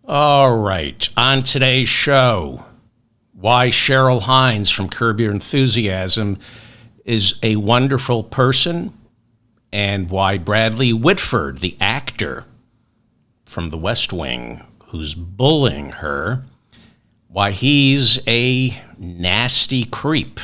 All right, on today's show, why Cheryl Hines from Curb Your Enthusiasm is a wonderful person, and why Bradley Whitford, the actor from The West Wing, who's bullying her, why he's a nasty creep.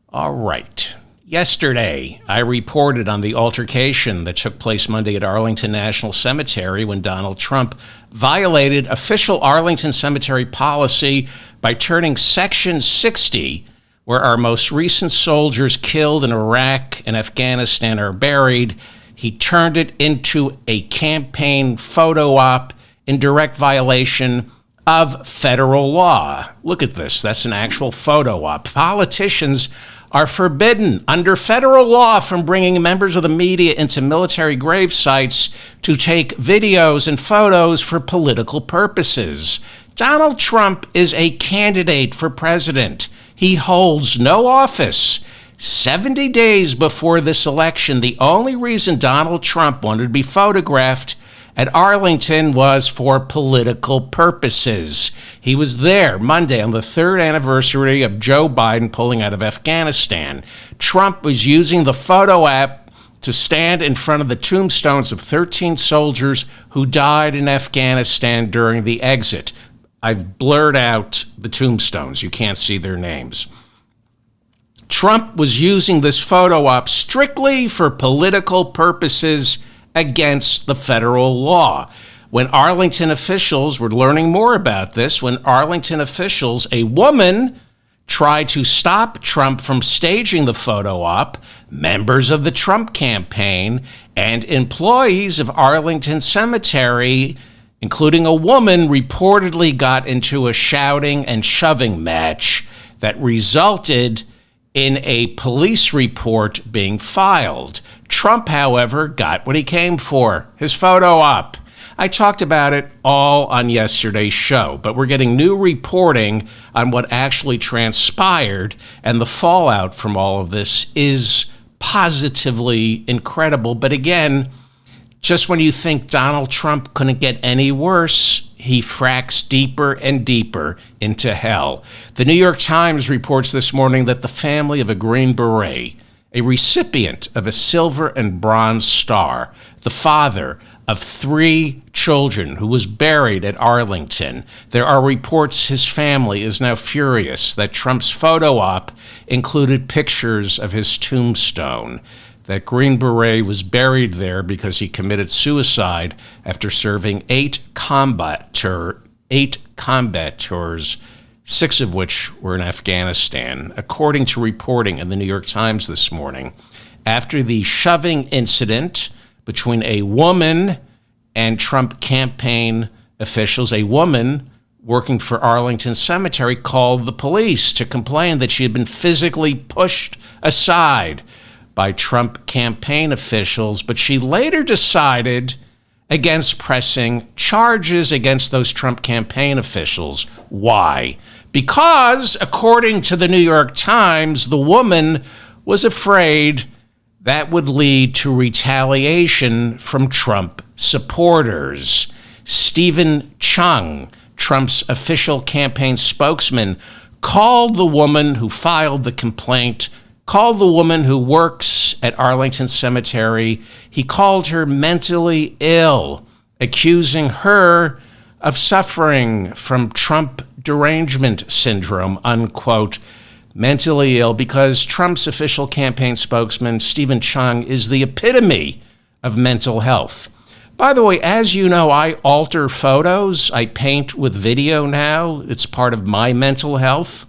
All right. Yesterday, I reported on the altercation that took place Monday at Arlington National Cemetery when Donald Trump violated official Arlington Cemetery policy by turning Section 60, where our most recent soldiers killed in Iraq and Afghanistan are buried. He turned it into a campaign photo op in direct violation of federal law. Look at this. That's an actual photo op. Politicians are forbidden under federal law from bringing members of the media into military grave sites to take videos and photos for political purposes. Donald Trump is a candidate for president. He holds no office. 70 days before this election, the only reason Donald Trump wanted to be photographed at Arlington was for political purposes. He was there Monday on the third anniversary of Joe Biden pulling out of Afghanistan. Trump was using the photo app to stand in front of the tombstones of 13 soldiers who died in Afghanistan during the exit. I've blurred out the tombstones. You can't see their names. Trump was using this photo op strictly for political purposes against the federal law. When Arlington officials were learning more about this, a woman tried to stop Trump from staging the photo op, members of the Trump campaign and employees of Arlington Cemetery, including a woman, reportedly got into a shouting and shoving match that resulted in a police report being filed. Trump, however, got what he came for, his photo op. I talked about it all on yesterday's show, but we're getting new reporting on what actually transpired, and the fallout from all of this is positively incredible. But again, just when you think Donald Trump couldn't get any worse, he fracks deeper and deeper into hell. The New York Times reports this morning that the family of a Green Beret, a recipient of a Silver and Bronze Star, the father of 3 children who was buried at Arlington. There are reports his family is now furious that Trump's photo op included pictures of his tombstone. That Green Beret was buried there because he committed suicide after serving 8 combat tours, 6 of which were in Afghanistan, according to reporting in the New York Times this morning. After the shoving incident between a woman and Trump campaign officials, a woman working for Arlington Cemetery called the police to complain that she had been physically pushed aside by Trump campaign officials, but she later decided against pressing charges against those Trump campaign officials. Why? Because, according to the New York Times, the woman was afraid that would lead to retaliation from Trump supporters. Stephen Chung, Trump's official campaign spokesman, called the woman who filed the complaint, called the woman who works at Arlington Cemetery. He called her mentally ill, accusing her of suffering from Trump derangement syndrome, unquote, mentally ill, because Trump's official campaign spokesman, Stephen Chung, is the epitome of mental health. By the way, as you know, I alter photos. I paint with video now. It's part of my mental health.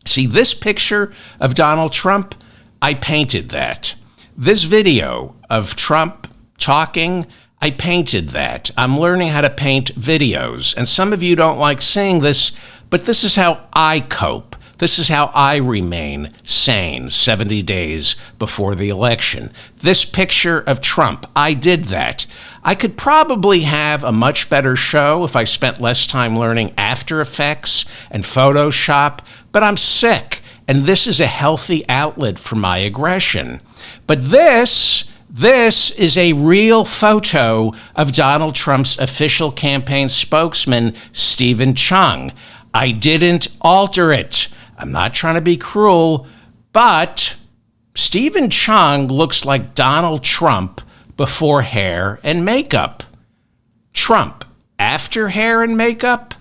See, this picture of Donald Trump, I painted that. This video of Trump talking, I painted that. I'm learning how to paint videos. And some of you don't like seeing this, but this is how I cope. This is how I remain sane 70 days before the election. This picture of Trump, I did that. I could probably have a much better show if I spent less time learning After Effects and Photoshop, but I'm sick, and this is a healthy outlet for my aggression. But this This is a real photo of Donald Trump's official campaign spokesman, Stephen Chung. I didn't alter it. I'm not trying to be cruel, but Stephen Chung looks like Donald Trump before hair and makeup. Trump after hair and makeup.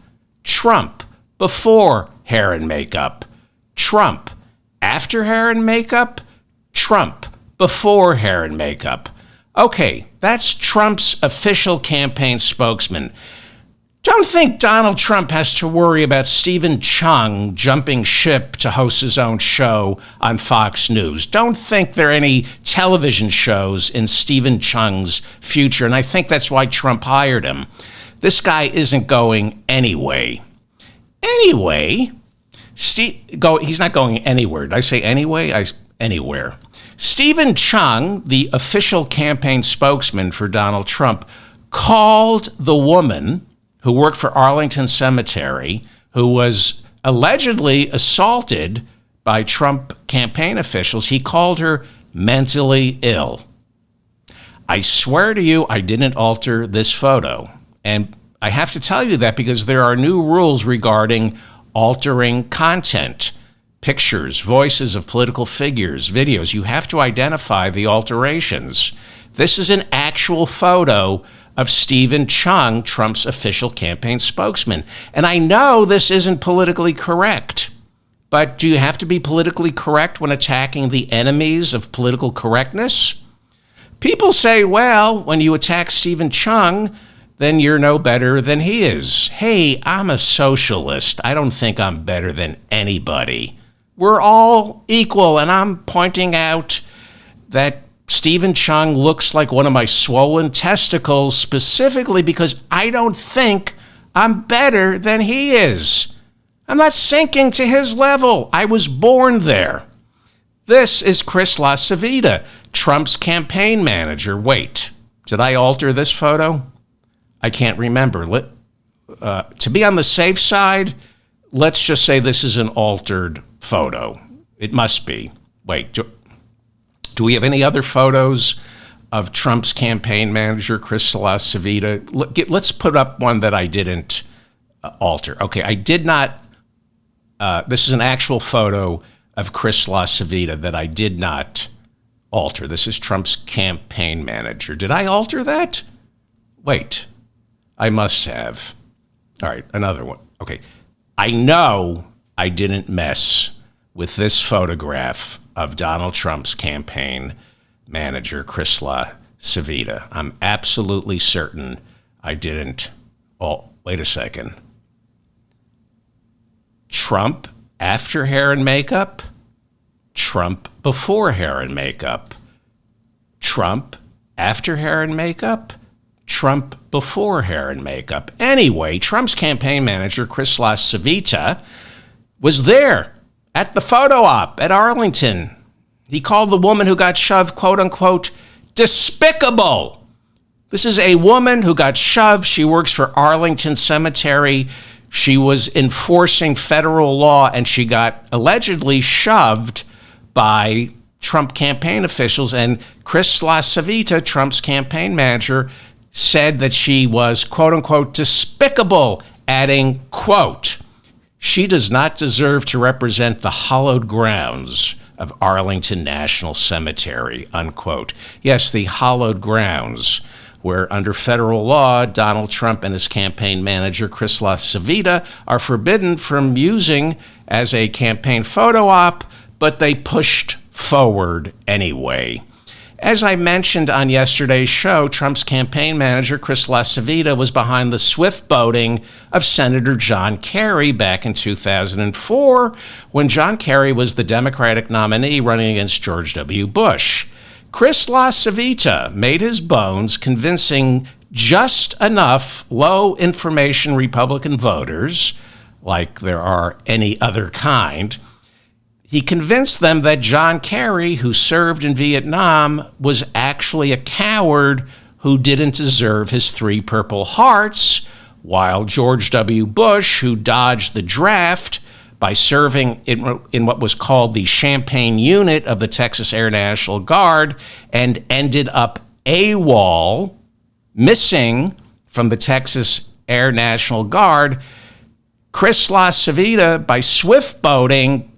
Trump before hair and makeup. Trump after hair and makeup. Trump before hair and makeup. Okay, that's Trump's official campaign spokesman. Don't think Donald Trump has to worry about Stephen Chung jumping ship to host his own show on Fox News. Don't think there are any television shows in Stephen Chung's future, and I think that's why Trump hired him. This guy isn't going anyway. Anyway, he's not going anywhere. Did I say anyway? Anywhere. Stephen Chung, the official campaign spokesman for Donald Trump, called the woman who worked for Arlington Cemetery, who was allegedly assaulted by Trump campaign officials, he called her mentally ill. I swear to you, I didn't alter this photo. And I have to tell you that because there are new rules regarding altering content, pictures, voices of political figures, videos. You have to identify the alterations. This is an actual photo of Stephen Chung, Trump's official campaign spokesman. And I know this isn't politically correct, but do you have to be politically correct when attacking the enemies of political correctness? People say, well, when you attack Stephen Chung, then you're no better than he is. Hey, I'm a socialist. I don't think I'm better than anybody. We're all equal, and I'm pointing out that Stephen Chung looks like one of my swollen testicles specifically because I don't think I'm better than he is. I'm not sinking to his level. I was born there. This is Chris LaCivita, Trump's campaign manager. Wait, did I alter this photo? I can't remember. To be on the safe side, let's just say this is an altered photo. It must be. Wait, do we have any other photos of Trump's campaign manager, Chris LaCivita? Let's put up one that I didn't alter. Okay, I did not. This is an actual photo of Chris LaCivita that I did not alter. This is Trump's campaign manager. Did I alter that? Wait, I must have. All right, another one. Okay, I know I didn't mess with this photograph of Donald Trump's campaign manager, Chris LaCivita. I'm absolutely certain I didn't. Oh, wait a second. Trump after hair and makeup? Trump before hair and makeup? Trump after hair and makeup? Trump before hair and makeup? Anyway, Trump's campaign manager, Chris LaCivita, was there at the photo op at Arlington. He called the woman who got shoved, quote unquote, despicable. This is a woman who got shoved. She works for Arlington Cemetery. She was enforcing federal law, and she got allegedly shoved by Trump campaign officials. And Chris LaCivita, Trump's campaign manager, said that she was, quote unquote, despicable, adding, quote, she does not deserve to represent the hallowed grounds of Arlington National Cemetery, unquote. Yes, the hallowed grounds, where under federal law, Donald Trump and his campaign manager, Chris LaCivita, are forbidden from using as a campaign photo op, but they pushed forward anyway. As I mentioned on yesterday's show, Trump's campaign manager, Chris LaCivita, was behind the swift boating of Senator John Kerry back in 2004, when John Kerry was the Democratic nominee running against George W. Bush. Chris LaCivita made his bones convincing just enough low-information Republican voters, like there are any other kind. He convinced them that John Kerry, who served in Vietnam, was actually a coward who didn't deserve his 3 Purple Hearts, while George W. Bush, who dodged the draft by serving in what was called the Champaign Unit of the Texas Air National Guard and ended up AWOL, missing from the Texas Air National Guard. Chris LaCivita, by swift boating,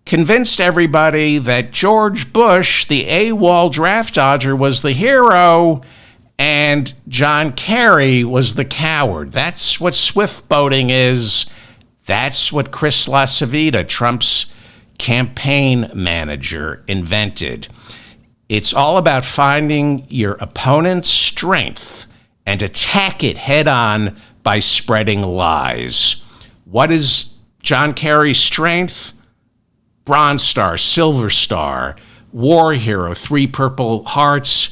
convinced everybody that George Bush, the AWOL draft dodger, was the hero and John Kerry was the coward. That's what swift boating is. That's what Chris LaCivita, Trump's campaign manager, invented. It's all about finding your opponent's strength and attack it head on by spreading lies. What is John Kerry's strength? Bronze Star, Silver Star, War Hero, 3 Purple Hearts.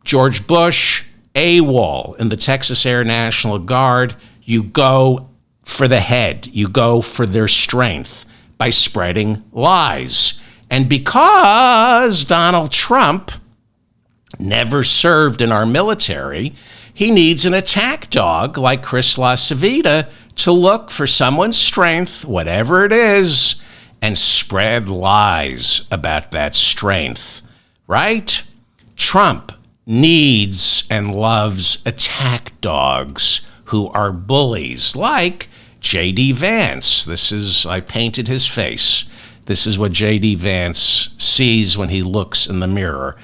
George Bush, AWOL in the Texas Air National Guard. You go for the head. You go for their strength by spreading lies. And because Donald Trump never served in our military, he needs an attack dog like Chris LaCivita to look for someone's strength, whatever it is, and spread lies about that strength, right? Trump needs and loves attack dogs who are bullies, like J.D. Vance. I painted his face. This is what J.D. Vance sees when he looks in the mirror.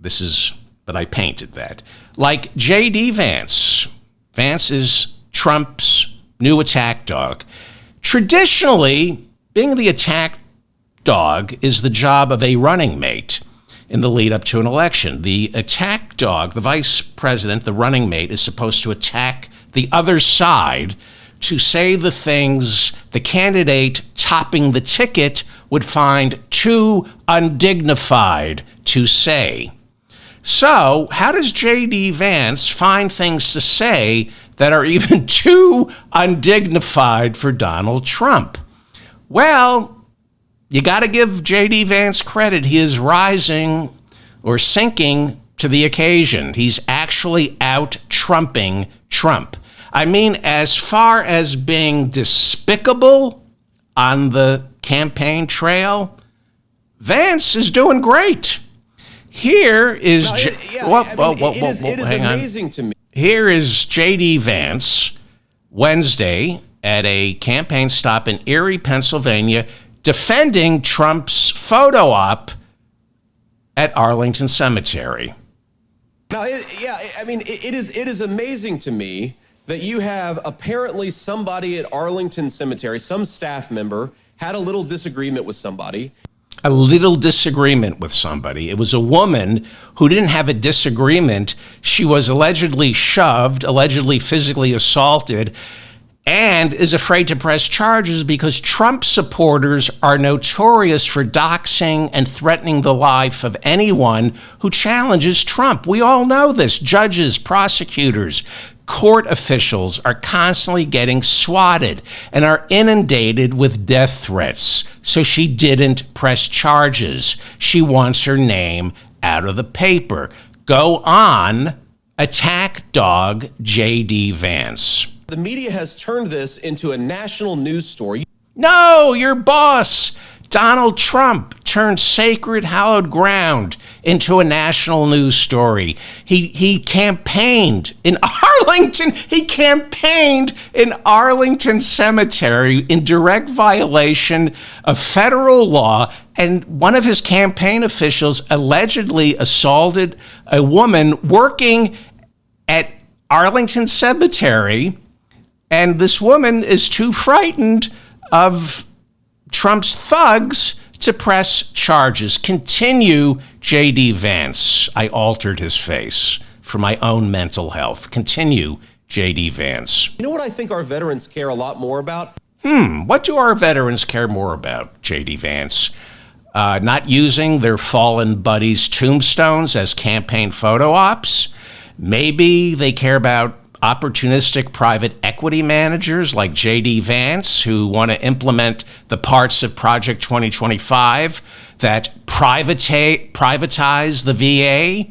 But I painted that. Like J.D. Vance. Vance is Trump's new attack dog. Traditionally, being the attack dog is the job of a running mate in the lead up to an election. The attack dog, the vice president, the running mate, is supposed to attack the other side to say the things the candidate topping the ticket would find too undignified to say. So, how does J.D. Vance find things to say that are even too undignified for Donald Trump? Well, you got to give J.D. Vance credit. He is rising or sinking to the occasion. He's actually out-Trumping Trump. I mean, as far as being despicable on the campaign trail, Vance is doing great. Here is... It is amazing to me. Here is J.D. Vance Wednesday at a campaign stop in Erie, Pennsylvania, defending Trump's photo op at Arlington Cemetery. Now, it is amazing to me that you have apparently somebody at Arlington Cemetery, some staff member, had a little disagreement with somebody. A little disagreement with somebody. It was a woman who didn't have a disagreement. She was allegedly shoved, allegedly physically assaulted, and is afraid to press charges because Trump supporters are notorious for doxing and threatening the life of anyone who challenges Trump. We all know this. Judges, prosecutors, court officials are constantly getting swatted and are inundated with death threats. So she didn't press charges. She wants her name out of the paper. Go on, attack dog J.D. Vance. The media has turned this into a national news story. No, your boss, Donald Trump, turned sacred, hallowed ground into a national news story. He campaigned in Arlington. He campaigned in Arlington Cemetery in direct violation of federal law. And one of his campaign officials allegedly assaulted a woman working at Arlington Cemetery. And this woman is too frightened of Trump's thugs to press charges. Continue, J.D. Vance. I altered his face for my own mental health. Continue, J.D. Vance. You know what I think our veterans care a lot more about? What do our veterans care more about, J.D. Vance? Not using their fallen buddies' tombstones as campaign photo ops? Maybe they care about opportunistic private equity managers like J.D. Vance who want to implement the parts of Project 2025 that privatize the VA.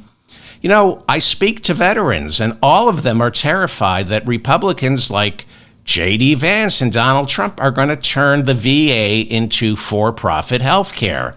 You know, I speak to veterans and all of them are terrified that Republicans like J.D. Vance and Donald Trump are going to turn the VA into for-profit health care.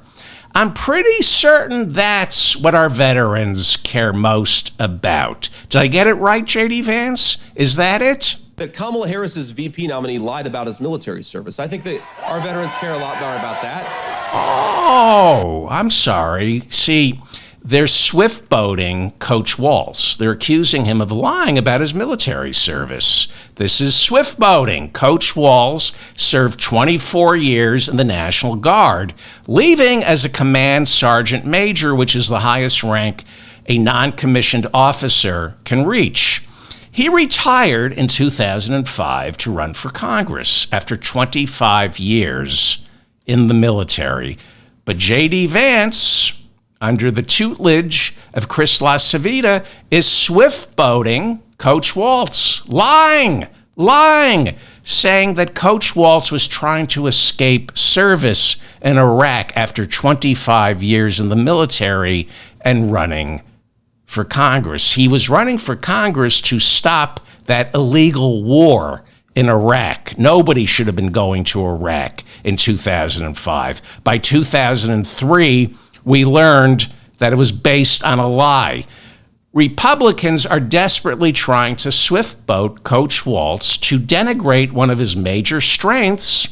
I'm pretty certain that's what our veterans care most about. Did I get it right, J.D. Vance? Is that it? That Kamala Harris's VP nominee lied about his military service. I think that our veterans care a lot more about that. Oh, I'm sorry. See, they're swift-boating Coach Waltz. They're accusing him of lying about his military service. This is swift-boating. Coach Waltz served 24 years in the National Guard, leaving as a command sergeant major, which is the highest rank a non-commissioned officer can reach. He retired in 2005 to run for Congress after 25 years in the military. But J.D. Vance, under the tutelage of Chris LaCivita, is swift-boating Coach Waltz, lying, saying that Coach Waltz was trying to escape service in Iraq after 25 years in the military and running for Congress. He was running for Congress to stop that illegal war in Iraq. Nobody should have been going to Iraq in 2005. By 2003, we learned that it was based on a lie. Republicans are desperately trying to swift-boat Coach Waltz to denigrate one of his major strengths,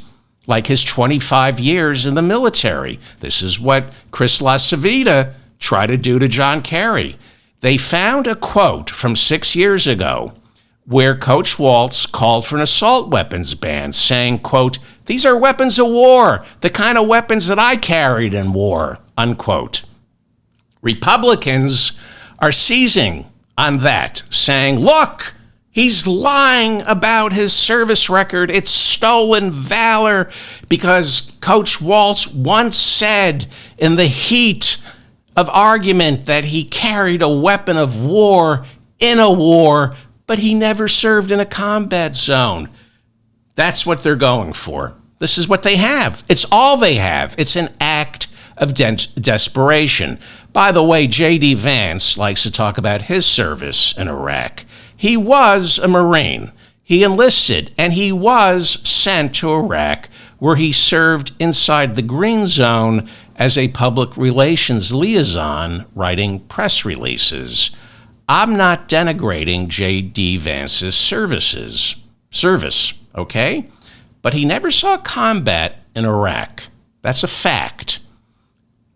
like his 25 years in the military. This is what Chris LaCivita tried to do to John Kerry. They found a quote from 6 years ago where Coach Waltz called for an assault weapons ban, saying, quote, "These are weapons of war, the kind of weapons that I carried in war," unquote. Republicans are seizing on that, saying, look, he's lying about his service record. It's stolen valor because Coach Waltz once said in the heat of argument that he carried a weapon of war in a war, but he never served in a combat zone. That's what they're going for. This is what they have. It's all they have. It's an act of desperation. By the way, J.D. Vance likes to talk about his service in Iraq. He was a Marine. He enlisted, and he was sent to Iraq, where he served inside the Green Zone as a public relations liaison, writing press releases. I'm not denigrating J.D. Vance's service, okay? But he never saw combat in Iraq. That's a fact.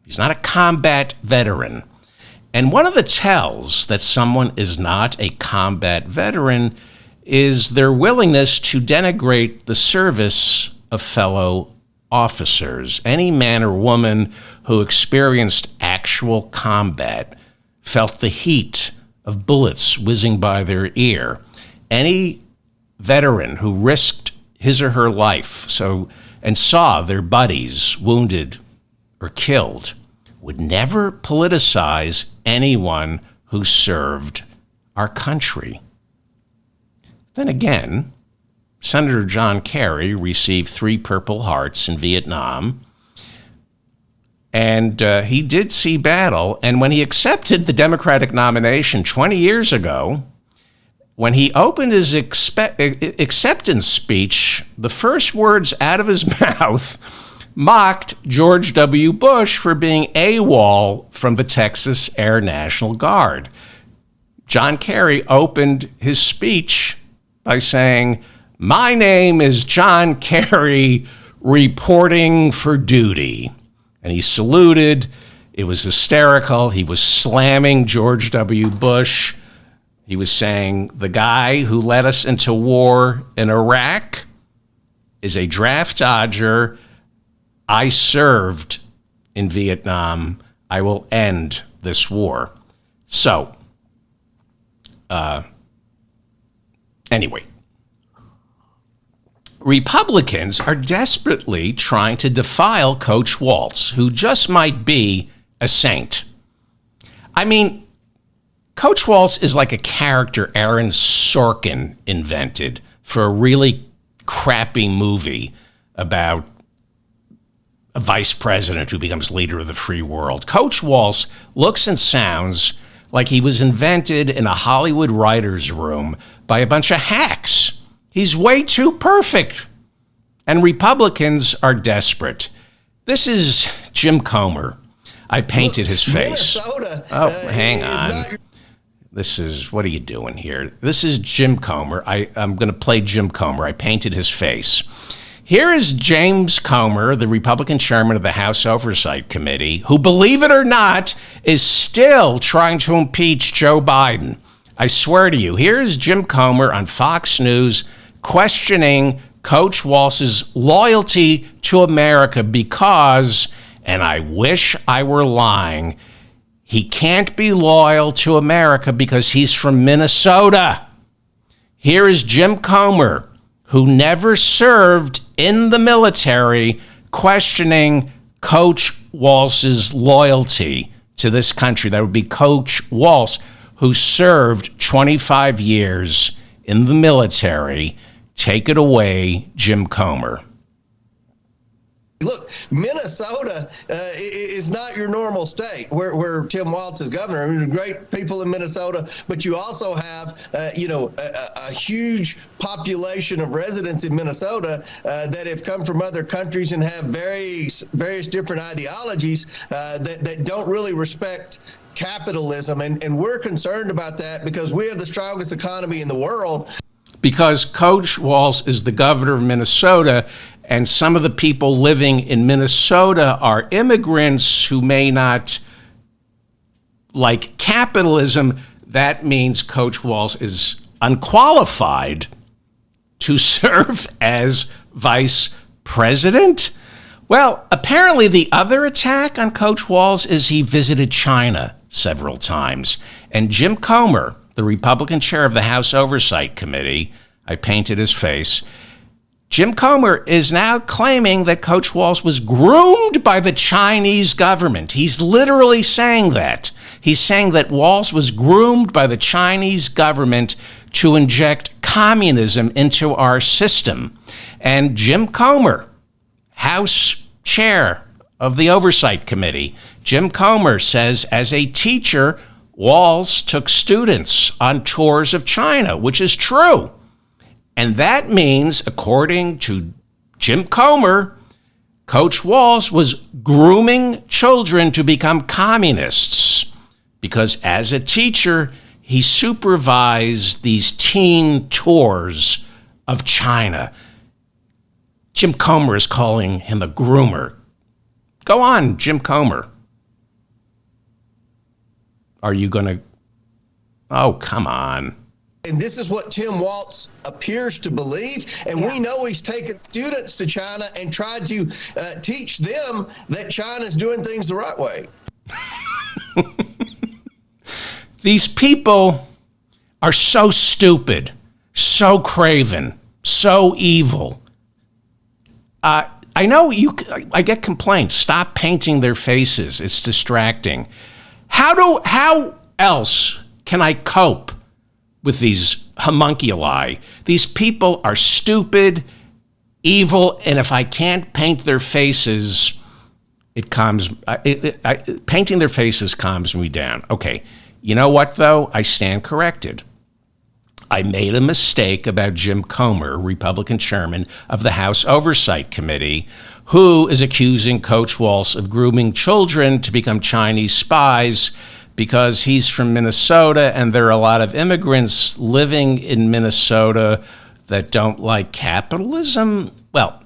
He's not a combat veteran. And one of the tells that someone is not a combat veteran is their willingness to denigrate the service of fellow officers. Any man or woman who experienced actual combat felt the heat of bullets whizzing by their ear. Any veteran who risked his or her life and saw their buddies wounded or killed would never politicize anyone who served our country. Then again, Senator John Kerry received 3 Purple Hearts in Vietnam, and he did see battle. And when he accepted the Democratic nomination 20 years ago, when he opened his acceptance speech, the first words out of his mouth mocked George W. Bush for being AWOL from the Texas Air National Guard. John Kerry opened his speech by saying, "My name is John Kerry, reporting for duty." And he saluted. It was hysterical. He was slamming George W. Bush. He was saying, the guy who led us into war in Iraq is a draft dodger. I served in Vietnam. I will end this war. So, anyway, Republicans are desperately trying to defile Coach Waltz, who just might be a saint. I mean, Coach Waltz is like a character Aaron Sorkin invented for a really crappy movie about a vice president who becomes leader of the free world. Coach Waltz looks and sounds like he was invented in a Hollywood writer's room by a bunch of hacks. He's way too perfect. And Republicans are desperate. This is Jim Comer. I painted his face. Minnesota. Hang on. This is, what are you doing here? This is Jim Comer. I'm going to play Jim Comer. I painted his face. Here is James Comer, the Republican chairman of the House Oversight Committee, who, believe it or not, is still trying to impeach Joe Biden. I swear to you, here is Jim Comer on Fox News questioning Coach Walz's loyalty to America because, and I wish I were lying, he can't be loyal to America because he's from Minnesota. Here is Jim Comer, who never served in the military, questioning Coach Walz's loyalty to this country. That would be Coach Walz, who served 25 years in the military. Take it away, Jim Comer. Look, Minnesota is not your normal state where Tim Walz is governor. I mean, great people in Minnesota, but you also have, a huge population of residents in Minnesota that have come from other countries and have various different ideologies that don't really respect capitalism. And we're concerned about that because we have the strongest economy in the world. Because Coach Walz is the governor of Minnesota, and some of the people living in Minnesota are immigrants who may not like capitalism. That means Coach Walz is unqualified to serve as vice president. Well, apparently the other attack on Coach Walz is he visited China several times. And Jim Comer, the Republican chair of the House Oversight Committee, I painted his face. Jim Comer is now claiming that Coach Walz was groomed by the Chinese government. He's literally saying that. He's saying that Walz was groomed by the Chinese government to inject communism into our system. And Jim Comer, House chair of the Oversight Committee, Jim Comer says as a teacher, Walz took students on tours of China, which is true. And that means, according to Jim Comer, Coach Walz was grooming children to become communists because as a teacher, he supervised these teen tours of China. Jim Comer is calling him a groomer. Go on, Jim Comer. Are you going to? Oh, come on. And this is what Tim Walz appears to believe. And we know he's taken students to China and tried to teach them that China's doing things the right way. These people are so stupid, so craven, so evil. I know I get complaints. Stop painting their faces. It's distracting. How else can I cope with these homunculi? These people are stupid, evil, and if I can't paint their faces, painting their faces calms me down. Okay, you know what, though? I stand corrected. I made a mistake about Jim Comer, Republican chairman of the House Oversight Committee, who is accusing Coach Walz of grooming children to become Chinese spies because he's from Minnesota and there are a lot of immigrants living in Minnesota that don't like capitalism. Well,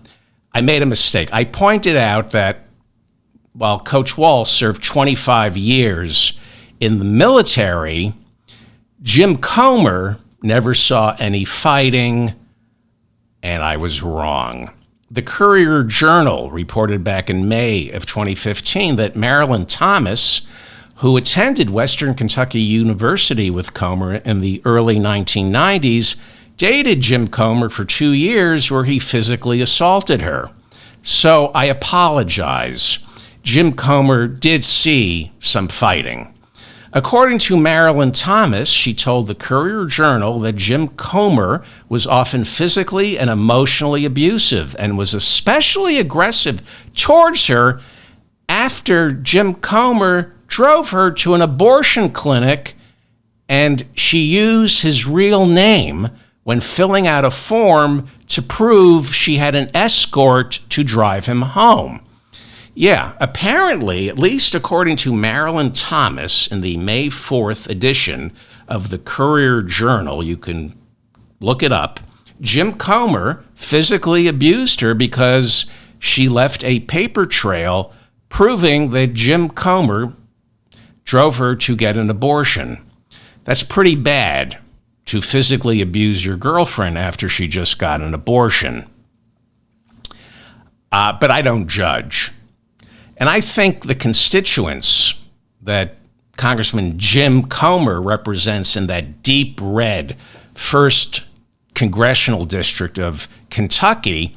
I made a mistake. I pointed out that while Coach Walz served 25 years in the military, Jim Comer never saw any fighting, and I was wrong. The Courier-Journal reported back in May of 2015 that Marilyn Thomas, who attended Western Kentucky University with Comer in the early 1990s, dated Jim Comer for 2 years where he physically assaulted her. So I apologize. Jim Comer did see some fighting. According to Marilyn Thomas, she told the Courier-Journal that Jim Comer was often physically and emotionally abusive and was especially aggressive towards her after Jim Comer drove her to an abortion clinic and she used his real name when filling out a form to prove she had an escort to drive him home. Yeah, apparently, at least according to Marilyn Thomas in the May 4th edition of the Courier-Journal, you can look it up, Jim Comer physically abused her because she left a paper trail proving that Jim Comer drove her to get an abortion. That's pretty bad, to physically abuse your girlfriend after she just got an abortion. But I don't judge. And I think the constituents that Congressman Jim Comer represents in that deep red 1st Congressional District of Kentucky,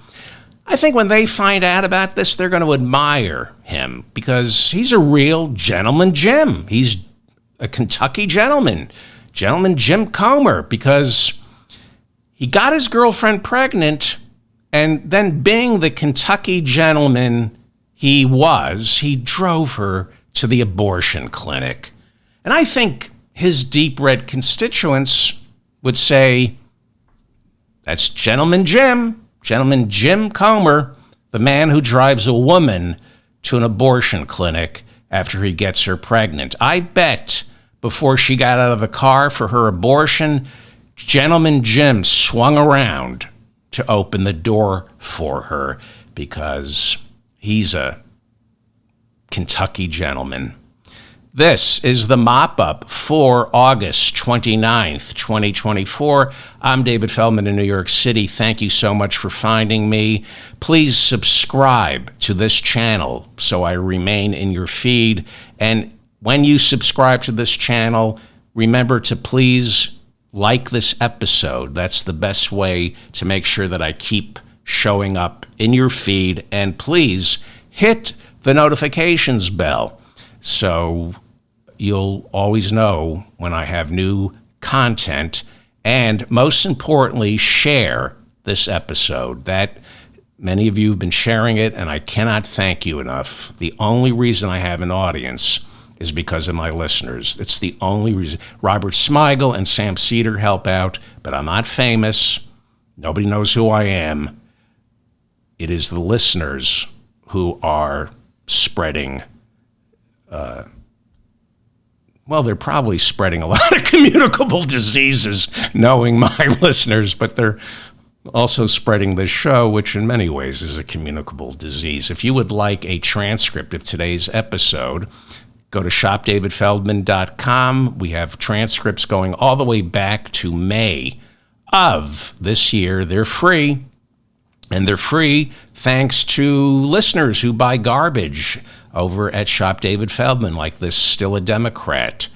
I think when they find out about this, they're going to admire him because he's a real gentleman Jim. He's a Kentucky gentleman. Gentleman Jim Comer, because he got his girlfriend pregnant, and then being the Kentucky gentleman he was, he drove her to the abortion clinic. And I think his deep red constituents would say, that's Gentleman Jim Comer, the man who drives a woman to an abortion clinic after he gets her pregnant. I bet before she got out of the car for her abortion, Gentleman Jim swung around to open the door for her because he's a Kentucky gentleman. This is the mop-up for August 29th, 2024. I'm David Feldman in New York City. Thank you so much for finding me. Please subscribe to this channel so I remain in your feed. And when you subscribe to this channel, remember to please like this episode. That's the best way to make sure that I keep showing up in your feed. And please hit the notifications bell so you'll always know when I have new content. And most importantly, share this episode. That many of you have been sharing it, and I cannot thank you enough. The only reason I have an audience is because of my listeners. It's the only reason. Robert Smigel and Sam Cedar help out, but I'm not famous. Nobody knows who I am. It is the listeners who are spreading, they're probably spreading a lot of communicable diseases, knowing my listeners, but they're also spreading this show, which in many ways is a communicable disease. If you would like a transcript of today's episode, go to shopdavidfeldman.com. We have transcripts going all the way back to May of this year. They're free, and they're free thanks to listeners who buy garbage over at Shop David Feldman, like this Still a Democrat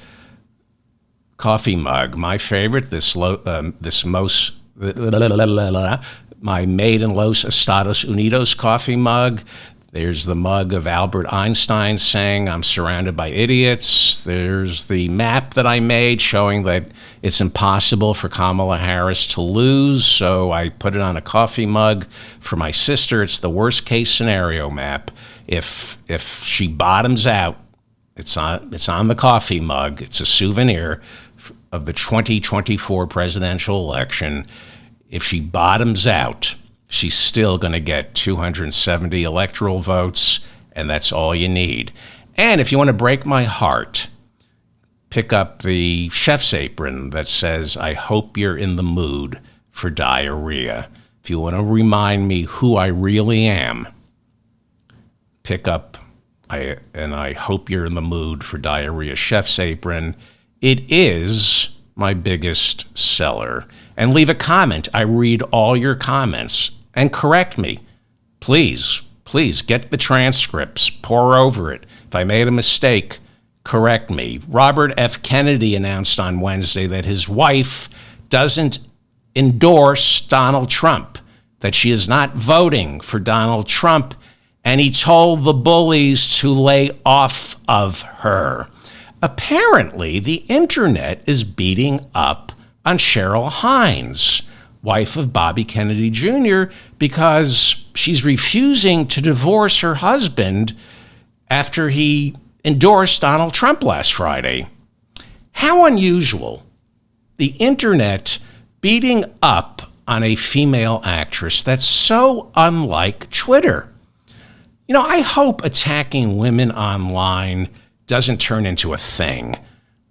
coffee mug. My favorite, my Made in Los Estados Unidos coffee mug. There's the mug of Albert Einstein saying, I'm surrounded by idiots. There's the map that I made showing that it's impossible for Kamala Harris to lose, so I put it on a coffee mug. For my sister, it's the worst case scenario map. If she bottoms out, it's on the coffee mug. It's a souvenir of the 2024 presidential election. If she bottoms out, she's still going to get 270 electoral votes, and that's all you need. And if you want to break my heart, pick up the chef's apron that says, I hope you're in the mood for diarrhea. If you want to remind me who I really am, pick up I hope you're in the mood for diarrhea chef's apron. It is my biggest seller. And leave a comment. I read all your comments. And correct me. Please get the transcripts. Pour over it. If I made a mistake, correct me. Robert F. Kennedy announced on Wednesday that his wife doesn't endorse Donald Trump, that she is not voting for Donald Trump, and he told the bullies to lay off of her. Apparently, the internet is beating up on Cheryl Hines, wife of Bobby Kennedy Jr., because she's refusing to divorce her husband after he endorsed Donald Trump last Friday. How unusual. The internet beating up on a female actress that's so unlike Twitter. You know, I hope attacking women online doesn't turn into a thing.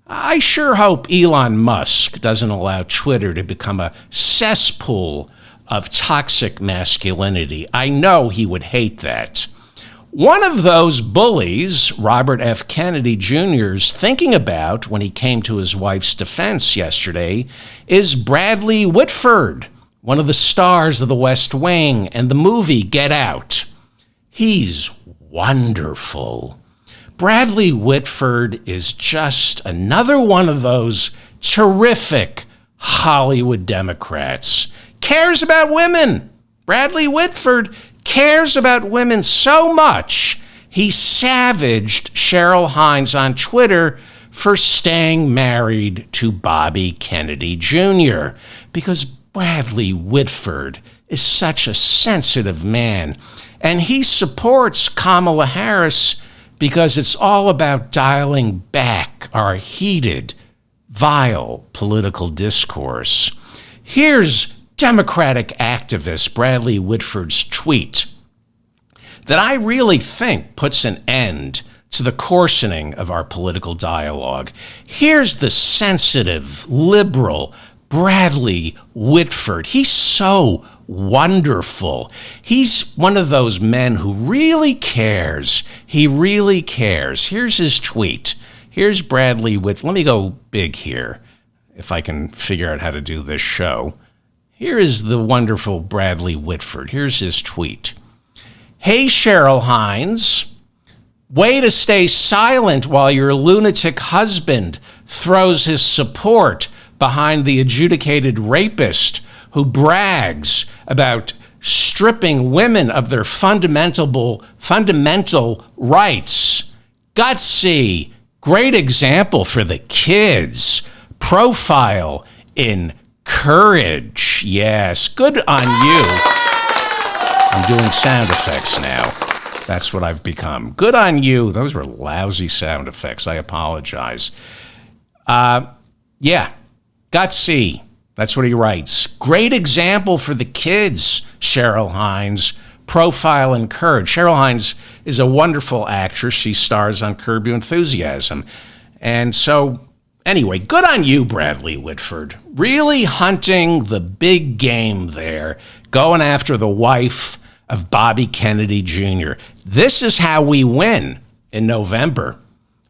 I sure hope Elon Musk doesn't allow Twitter to become a cesspool of toxic masculinity. I know he would hate that. One of those bullies, Robert F. Kennedy Jr.'s thinking about when he came to his wife's defense yesterday is Bradley Whitford, one of the stars of The West Wing and the movie Get Out. He's wonderful. Bradley Whitford is just another one of those terrific Hollywood Democrats. Cares about women. Bradley Whitford cares about women so much, he savaged Cheryl Hines on Twitter for staying married to Bobby Kennedy Jr. because Bradley Whitford is such a sensitive man. And he supports Kamala Harris because it's all about dialing back our heated, vile political discourse. Here's Democratic activist Bradley Whitford's tweet that I really think puts an end to the coarsening of our political dialogue. Here's the sensitive, liberal Bradley Whitford. He's so wonderful. He's one of those men who really cares. He really cares. Here's his tweet. Here's Bradley Whitford. Let me go big here, if I can figure out how to do this show. Here is the wonderful Bradley Whitford. Here's his tweet. Hey, Cheryl Hines. Way to stay silent while your lunatic husband throws his support behind the adjudicated rapist who brags about stripping women of their fundamental rights. Gutsy. Great example for the kids. Profile in courage. Yes, good on you. I'm doing sound effects now. That's what I've become. Good on you. Those were lousy sound effects. I apologize. Yeah, gutsy. That's what he writes. Great example for the kids, Cheryl Hines. Profile in courage. Cheryl Hines is a wonderful actress. She stars on Curb Your Enthusiasm. And so, anyway, good on you, Bradley Whitford. Really hunting the big game there, going after the wife of Bobby Kennedy Jr. This is how we win in November.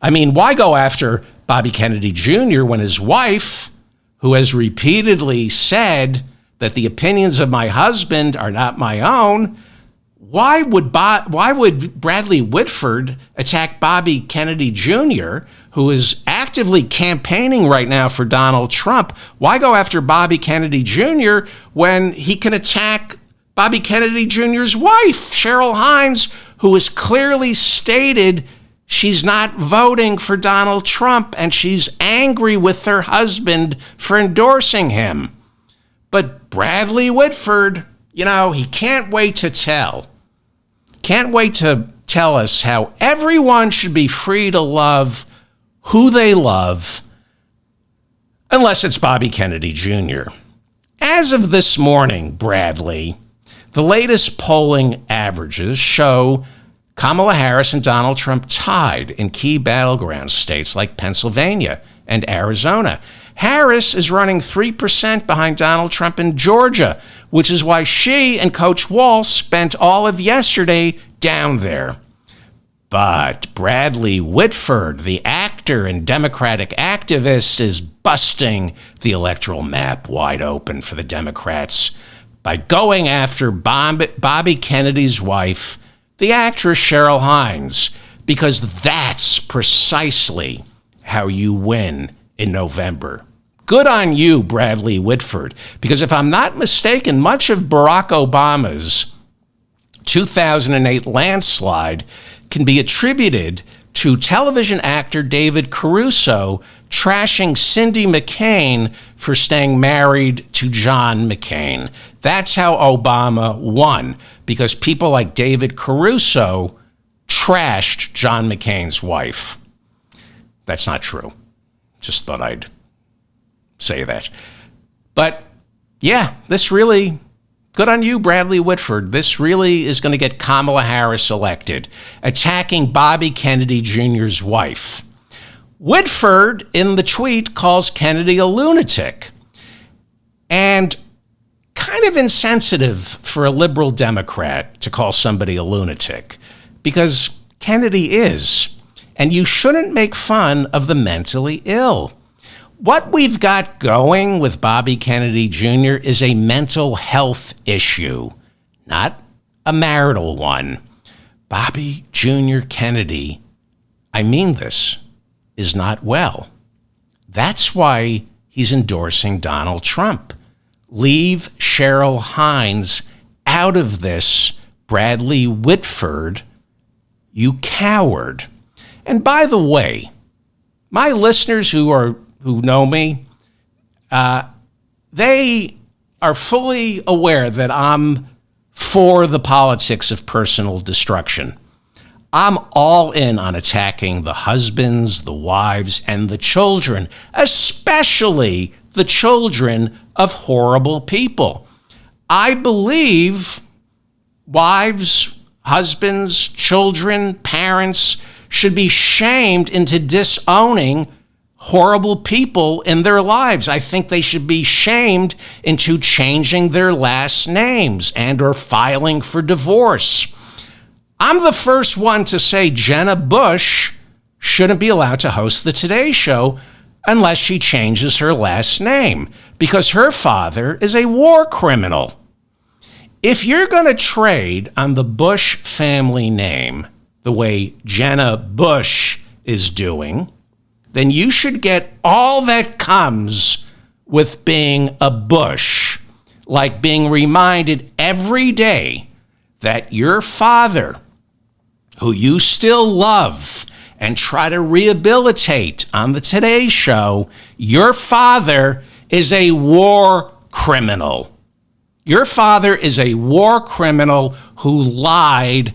I mean, why go after Bobby Kennedy Jr. when his wife, who has repeatedly said that the opinions of my husband are not my own, why would Bradley Whitford attack Bobby Kennedy Jr., who is actively campaigning right now for Donald Trump? Why go after Bobby Kennedy Jr. when he can attack Bobby Kennedy Jr.'s wife, Cheryl Hines, who has clearly stated she's not voting for Donald Trump and she's angry with her husband for endorsing him? But Bradley Whitford, you know, he can't wait to tell us how everyone should be free to love who they love, unless it's Bobby Kennedy Jr. As of this morning, Bradley, the latest polling averages show Kamala Harris and Donald Trump tied in key battleground states like Pennsylvania and Arizona. Harris is running 3% behind Donald Trump in Georgia, which is why she and Coach Walsh spent all of yesterday down there. But Bradley Whitford, the actor and Democratic activist, is busting the electoral map wide open for the Democrats by going after Bobby Kennedy's wife, the actress Cheryl Hines, because that's precisely how you win in November. Good on you, Bradley Whitford, because if I'm not mistaken, much of Barack Obama's 2008 landslide can be attributed to television actor David Caruso trashing Cindy McCain for staying married to John McCain. That's how Obama won, because people like David Caruso trashed John McCain's wife. That's not true. Just thought I'd say that. But Yeah, this really, good on you, Bradley Whitford. This really is going to get Kamala Harris elected, attacking Bobby Kennedy Jr.'s wife. Whitford, in the tweet, calls Kennedy a lunatic. And kind of insensitive for a liberal Democrat to call somebody a lunatic, because Kennedy is. And you shouldn't make fun of the mentally ill. What we've got going with Bobby Kennedy Jr. is a mental health issue, not a marital one. Bobby Jr. Kennedy, I mean this, is not well. That's why he's endorsing Donald Trump. Leave Cheryl Hines out of this, Bradley Whitford, you coward. And by the way, my listeners who know me, they are fully aware that I'm for the politics of personal destruction. I'm all in on attacking the husbands, the wives, and the children, especially the children of horrible people. I believe wives, husbands, children, parents should be shamed into disowning horrible people in their lives. I think they should be shamed into changing their last names and or filing for divorce. I'm the first one to say Jenna Bush shouldn't be allowed to host the Today Show unless she changes her last name, because her father is a war criminal. If you're going to trade on the Bush family name the way Jenna Bush is doing, then you should get all that comes with being a Bush, like being reminded every day that your father, who you still love and try to rehabilitate on the Today Show, your father is a war criminal. Your father is a war criminal who lied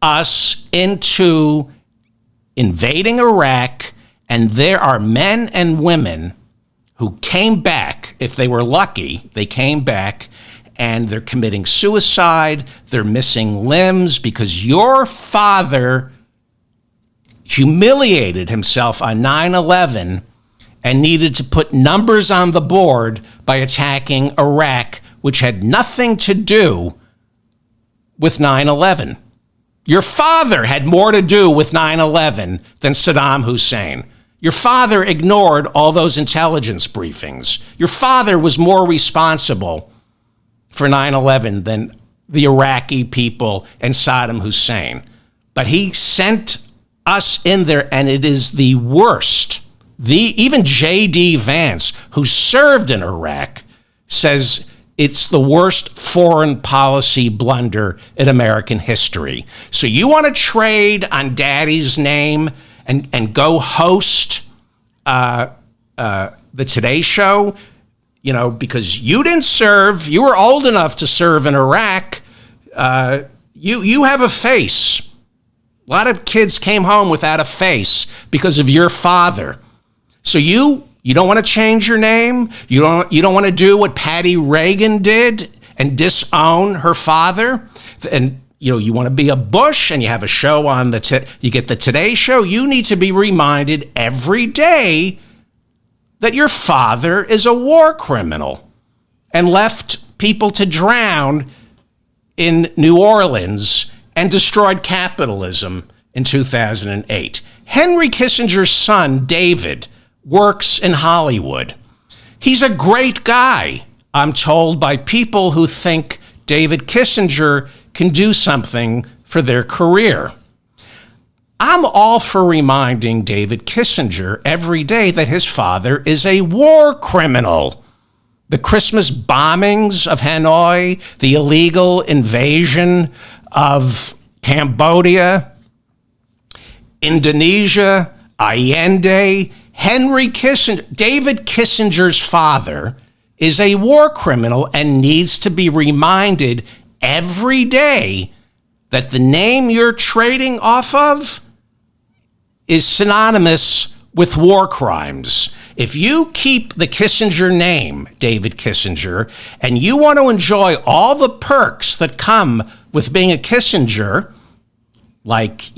us into invading Iraq, and there are men and women who came back. If they were lucky, they came back, and they're committing suicide, they're missing limbs, because your father humiliated himself on 9/11 and needed to put numbers on the board by attacking Iraq, which had nothing to do with 9/11. Your father had more to do with 9/11 than Saddam Hussein. Your father ignored all those intelligence briefings. Your father was more responsible for 9/11 than the Iraqi people and Saddam Hussein. But he sent us in there, and it is the worst. Even J.D. Vance, who served in Iraq, says it's the worst foreign policy blunder in American history. So you want to trade on Daddy's name and go host the Today Show, because you didn't serve. You were old enough to serve in Iraq. You have a face. A lot of kids came home without a face because of your father. So you don't want to change your name. You don't want to do what Patty Reagan did and disown her father. And you want to be a Bush, and you have a show on you get the Today Show. You need to be reminded every day that your father is a war criminal and left people to drown in New Orleans and destroyed capitalism in 2008. Henry Kissinger's son, David, works in Hollywood. He's a great guy, I'm told by people who think David Kissinger can do something for their career. I'm all for reminding David Kissinger every day that his father is a war criminal. The Christmas bombings of Hanoi, the illegal invasion of Cambodia, Indonesia, Allende, David Kissinger's father is a war criminal and needs to be reminded every day that the name you're trading off of is synonymous with war crimes. If you keep the Kissinger name, David Kissinger, and you want to enjoy all the perks that come with being a Kissinger, like,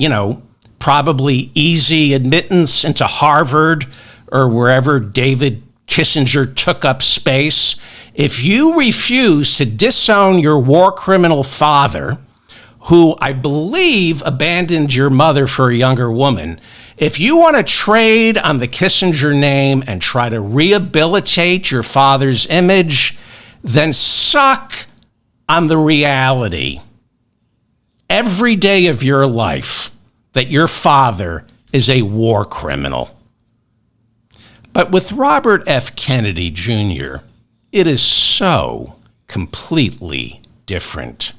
probably easy admittance into Harvard or wherever David Kissinger took up space, if you refuse to disown your war criminal father, who I believe abandoned your mother for a younger woman, if you want to trade on the Kissinger name and try to rehabilitate your father's image, then suck on the reality every day of your life that your father is a war criminal. But with Robert F. Kennedy Jr., it is so completely different.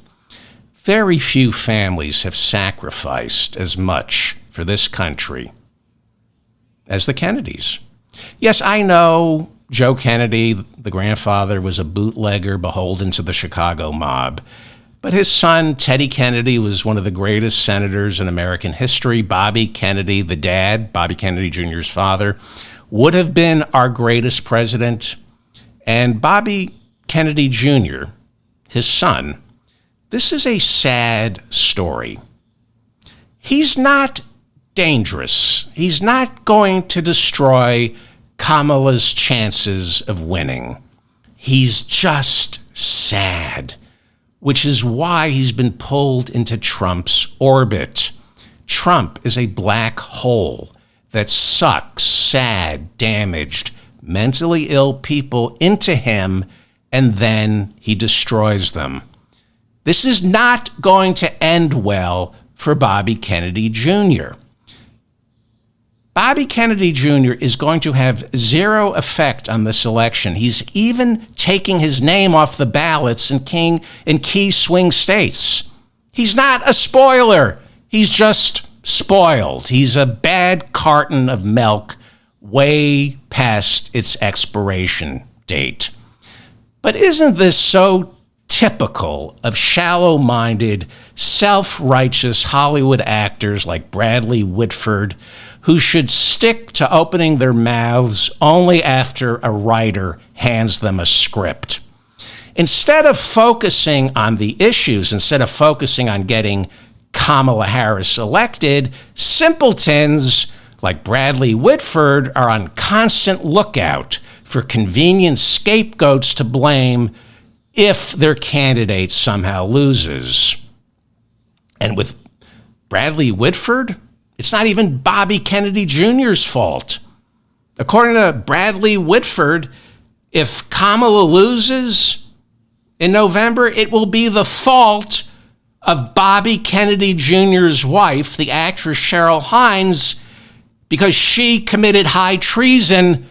Very few families have sacrificed as much for this country as the Kennedys. Yes, I know Joe Kennedy, the grandfather, was a bootlegger beholden to the Chicago mob. But his son, Teddy Kennedy, was one of the greatest senators in American history. Bobby Kennedy, the dad, Bobby Kennedy Jr.'s father, would have been our greatest president. And Bobby Kennedy Jr., his son, this is a sad story. He's not dangerous. He's not going to destroy Kamala's chances of winning. He's just sad, which is why he's been pulled into Trump's orbit. Trump is a black hole that sucks sad, damaged, mentally ill people into him, and then he destroys them. This is not going to end well for Bobby Kennedy Jr. Bobby Kennedy Jr. is going to have zero effect on this election. He's even taking his name off the ballots in key swing states. He's not a spoiler. He's just spoiled. He's a bad carton of milk way past its expiration date. But isn't this so typical of shallow-minded, self-righteous Hollywood actors like Bradley Whitford, who should stick to opening their mouths only after a writer hands them a script? Instead of focusing on the issues, instead of focusing on getting Kamala Harris elected, simpletons like Bradley Whitford are on constant lookout for convenient scapegoats to blame if their candidate somehow loses. And with Bradley Whitford, it's not even Bobby Kennedy Jr.'s fault. According to Bradley Whitford, if Kamala loses in November, it will be the fault of Bobby Kennedy Jr.'s wife, the actress Cheryl Hines, because she committed high treason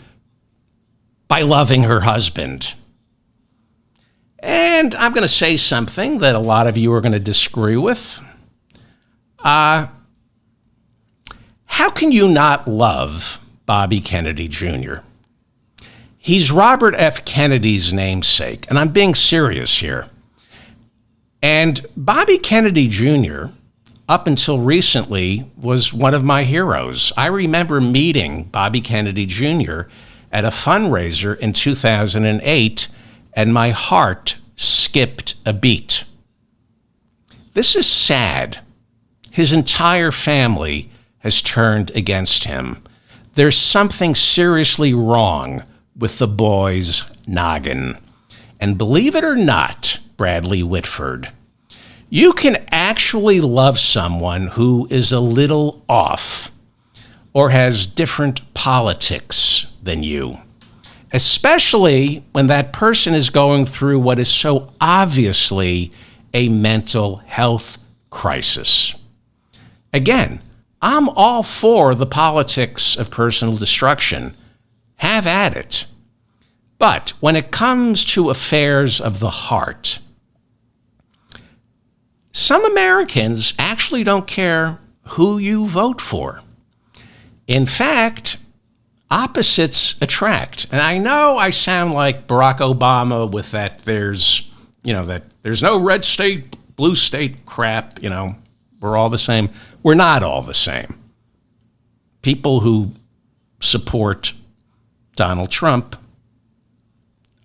by loving her husband. And I'm going to say something that a lot of you are going to disagree with. How can you not love Bobby Kennedy Jr.? He's Robert F. Kennedy's namesake, and I'm being serious here. And Bobby Kennedy Jr., up until recently, was one of my heroes. I remember meeting Bobby Kennedy Jr. at a fundraiser in 2008, and my heart skipped a beat. This is sad. His entire family has turned against him. There's something seriously wrong with the boy's noggin. And believe it or not, Bradley Whitford, you can actually love someone who is a little off or has different politics than you, especially when that person is going through what is so obviously a mental health crisis. Again, I'm all for the politics of personal destruction. Have at it. But when it comes to affairs of the heart, some Americans actually don't care who you vote for. In fact, opposites attract. And I know I sound like Barack Obama with that there's no red state, blue state crap, we're all the same. We're not all the same. People who support Donald Trump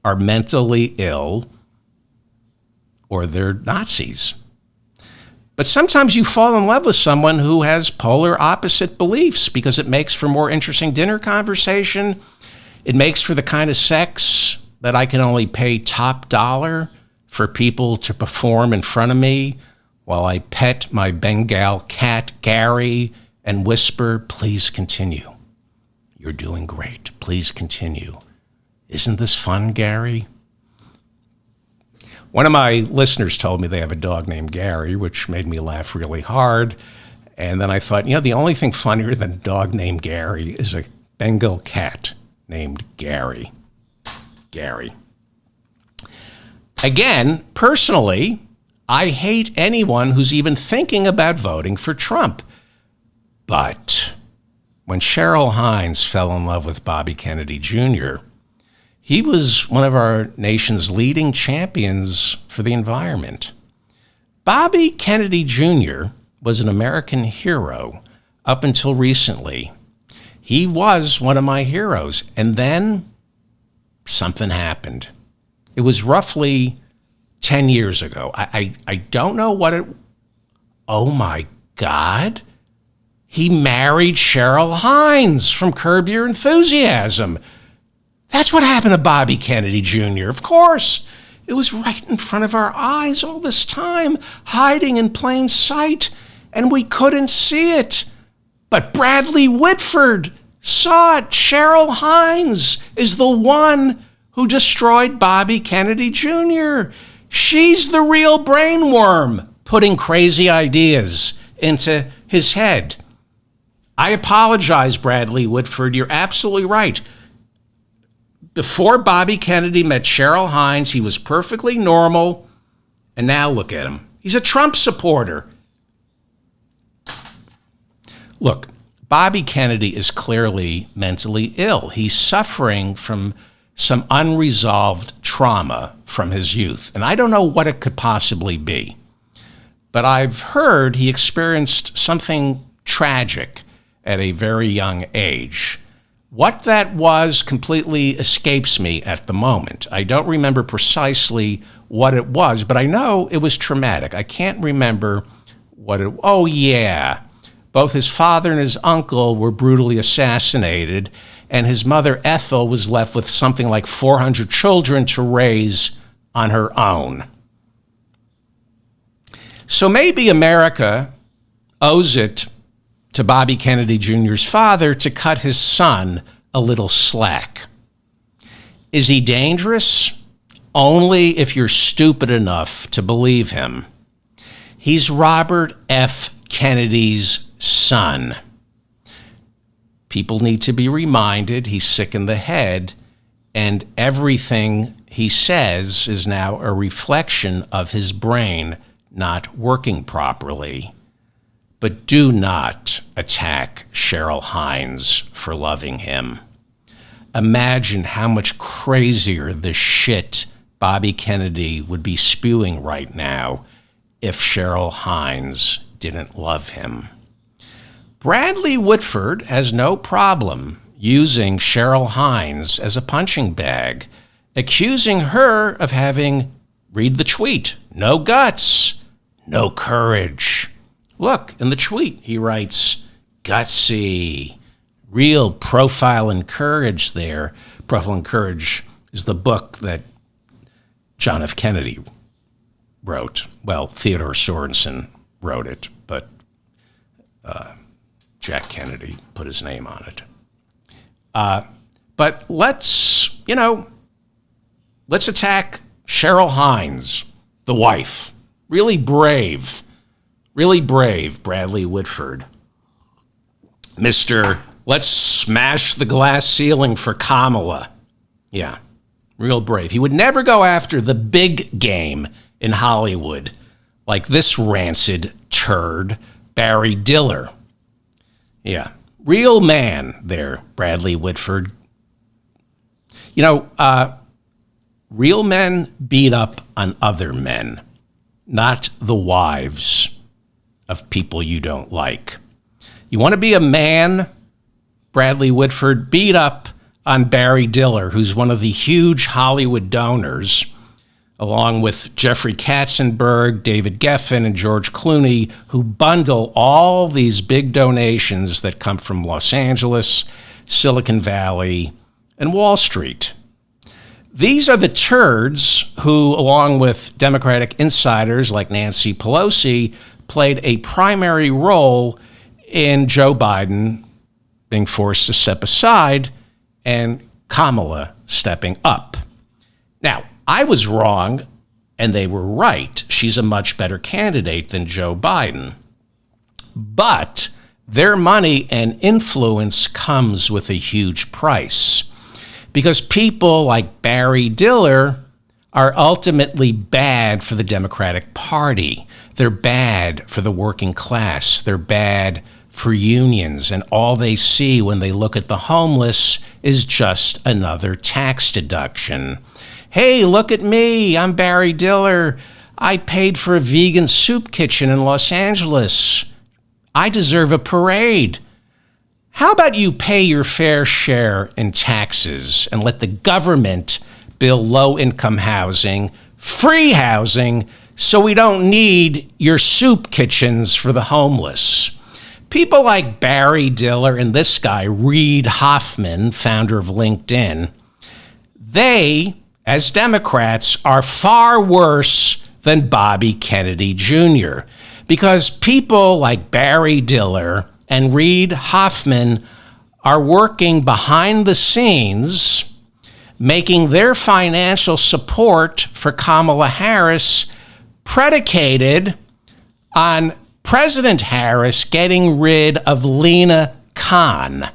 are mentally ill or they're Nazis. But sometimes you fall in love with someone who has polar opposite beliefs because it makes for more interesting dinner conversation. It makes for the kind of sex that I can only pay top dollar for people to perform in front of me while I pet my Bengal cat, Gary, and whisper, please continue. You're doing great. Please continue. Isn't this fun, Gary? One of my listeners told me they have a dog named Gary, which made me laugh really hard. And then I thought, the only thing funnier than a dog named Gary is a Bengal cat named Gary. Gary. Again, personally, I hate anyone who's even thinking about voting for Trump. But when Cheryl Hines fell in love with Bobby Kennedy Jr., he was one of our nation's leading champions for the environment. Bobby Kennedy Jr. was an American hero up until recently. He was one of my heroes. And then something happened. It was roughly 10 years ago. I don't know what it... Oh, my God. He married Cheryl Hines from Curb Your Enthusiasm. That's what happened to Bobby Kennedy Jr., of course. It was right in front of our eyes all this time, hiding in plain sight, and we couldn't see it. But Bradley Whitford saw it. Cheryl Hines is the one who destroyed Bobby Kennedy Jr. She's the real brainworm, putting crazy ideas into his head. I apologize, Bradley Whitford. You're absolutely right. Before Bobby Kennedy met Cheryl Hines, he was perfectly normal. And now look at him. He's a Trump supporter. Look, Bobby Kennedy is clearly mentally ill. He's suffering from some unresolved trauma from his youth. And I don't know what it could possibly be. But I've heard he experienced something tragic at a very young age. What that was completely escapes me at the moment. I don't remember precisely what it was, but I know it was traumatic. I can't remember what it... Oh, yeah. Both his father and his uncle were brutally assassinated, and his mother, Ethel, was left with something like 400 children to raise on her own. So maybe America owes it to Bobby Kennedy Jr.'s father to cut his son a little slack. Is he dangerous? Only if you're stupid enough to believe him. He's Robert F. Kennedy's son. People need to be reminded he's sick in the head, and everything he says is now a reflection of his brain not working properly. But do not attack Cheryl Hines for loving him. Imagine how much crazier the shit Bobby Kennedy would be spewing right now if Cheryl Hines didn't love him. Bradley Whitford has no problem using Cheryl Hines as a punching bag, accusing her of having, read the tweet, no guts, no courage. Look, in the tweet, he writes, gutsy, real Profile in Courage there. Profile in Courage is the book that John F. Kennedy wrote. Well, Theodore Sorensen wrote it, but Jack Kennedy put his name on it. But let's attack Cheryl Hines, the wife. Really brave, Bradley Whitford. Mr. Let's smash the glass ceiling for Kamala. Yeah, real brave. He would never go after the big game in Hollywood like this rancid turd, Barry Diller. Yeah, real man there, Bradley Whitford. Real men beat up on other men, not the wives of people you don't like. You want to be a man, Bradley Whitford, beat up on Barry Diller, who's one of the huge Hollywood donors, along with Jeffrey Katzenberg, David Geffen, and George Clooney, who bundle all these big donations that come from Los Angeles, Silicon Valley, and Wall Street. These are the turds who, along with Democratic insiders like Nancy Pelosi, played a primary role in Joe Biden being forced to step aside and Kamala stepping up. Now, I was wrong, and they were right. She's a much better candidate than Joe Biden. But their money and influence comes with a huge price, because people like Barry Diller are ultimately bad for the Democratic Party. They're bad for the working class. They're bad for unions, and all they see when they look at the homeless is just another tax deduction. Hey, look at me, I'm Barry Diller. I paid for a vegan soup kitchen in Los Angeles. I deserve a parade. How about you pay your fair share in taxes and let the government build low-income housing, free housing, so we don't need your soup kitchens for the homeless? People like Barry Diller and this guy, Reid Hoffman, founder of LinkedIn, they, as Democrats, are far worse than Bobby Kennedy Jr. because people like Barry Diller and Reid Hoffman are working behind the scenes, making their financial support for Kamala Harris predicated on President Harris getting rid of Lina Khan,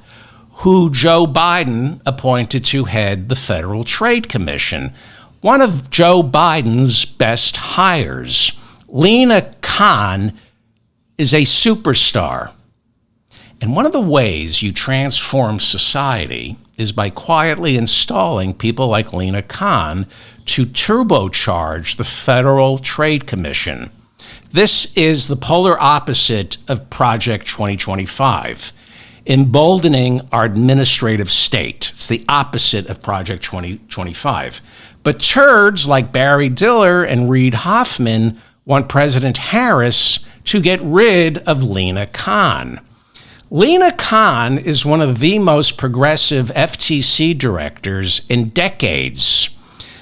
who Joe Biden appointed to head the Federal Trade Commission, one of Joe Biden's best hires. Lina Khan is a superstar. And one of the ways you transform society is by quietly installing people like Lina Khan to turbocharge the Federal Trade Commission. This is the polar opposite of Project 2025. Emboldening our administrative state. It's the opposite of Project 2025. But turds like Barry Diller and Reid Hoffman want President Harris to get rid of Lina Khan. Lina Khan is one of the most progressive FTC directors in decades.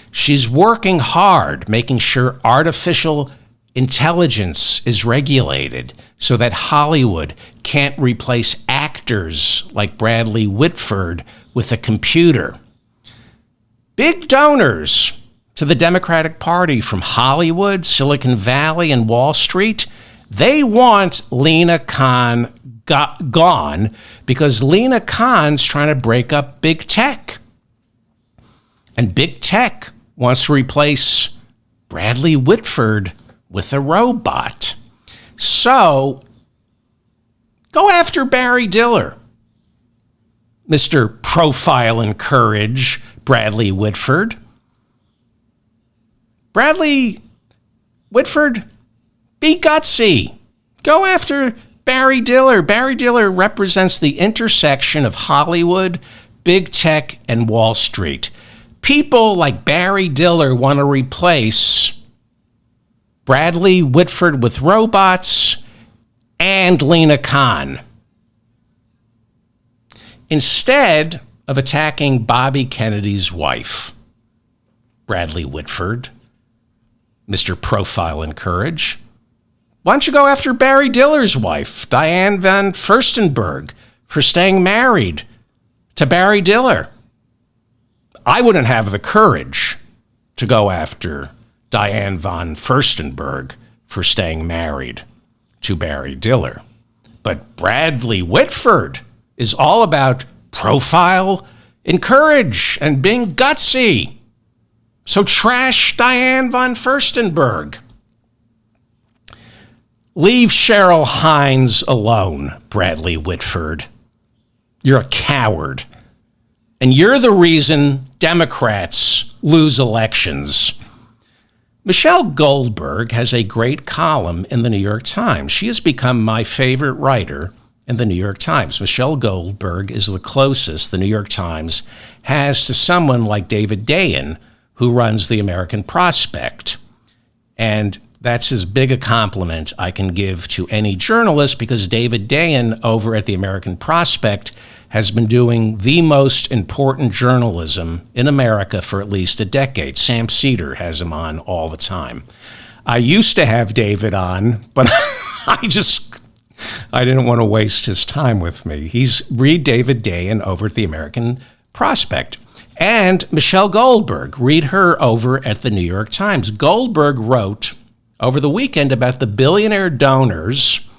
She's working hard, making sure artificial intelligence is regulated so that Hollywood can't replace actors like Bradley Whitford with a computer. Big donors to the Democratic Party from Hollywood, Silicon Valley, and Wall Street, they want Lina Khan gone because Lina Khan's trying to break up big tech. And big tech wants to replace Bradley Whitford with a robot. So, go after Barry Diller, Mr. Profile and Courage, Bradley Whitford. Bradley Whitford, be gutsy. Go after Barry Diller. Barry Diller represents the intersection of Hollywood, big tech, and Wall Street. People like Barry Diller want to replace Bradley Whitford with robots and Lina Khan. Instead of attacking Bobby Kennedy's wife, Bradley Whitford, Mr. Profile and Courage, why don't you go after Barry Diller's wife, Diane von Furstenberg, for staying married to Barry Diller? I wouldn't have the courage to go after Diane von Furstenberg for staying married to Barry Diller. But Bradley Whitford is all about profile and courage and being gutsy. So trash Diane von Furstenberg. Leave Cheryl Hines alone, Bradley Whitford. You're a coward. And you're the reason Democrats lose elections. Michelle Goldberg has a great column in the New York Times. She has become my favorite writer in the New York Times. Michelle Goldberg is the closest the New York Times has to someone like David Dayen, who runs the American Prospect. And that's as big a compliment I can give to any journalist, because David Dayen over at the American Prospect has been doing the most important journalism in America for at least a decade. Sam Seder has him on all the time. I used to have David on, but I didn't want to waste his time with me. Read David Dayen over at the American Prospect. And Michelle Goldberg, read her over at the New York Times. Goldberg wrote over the weekend about the billionaire donors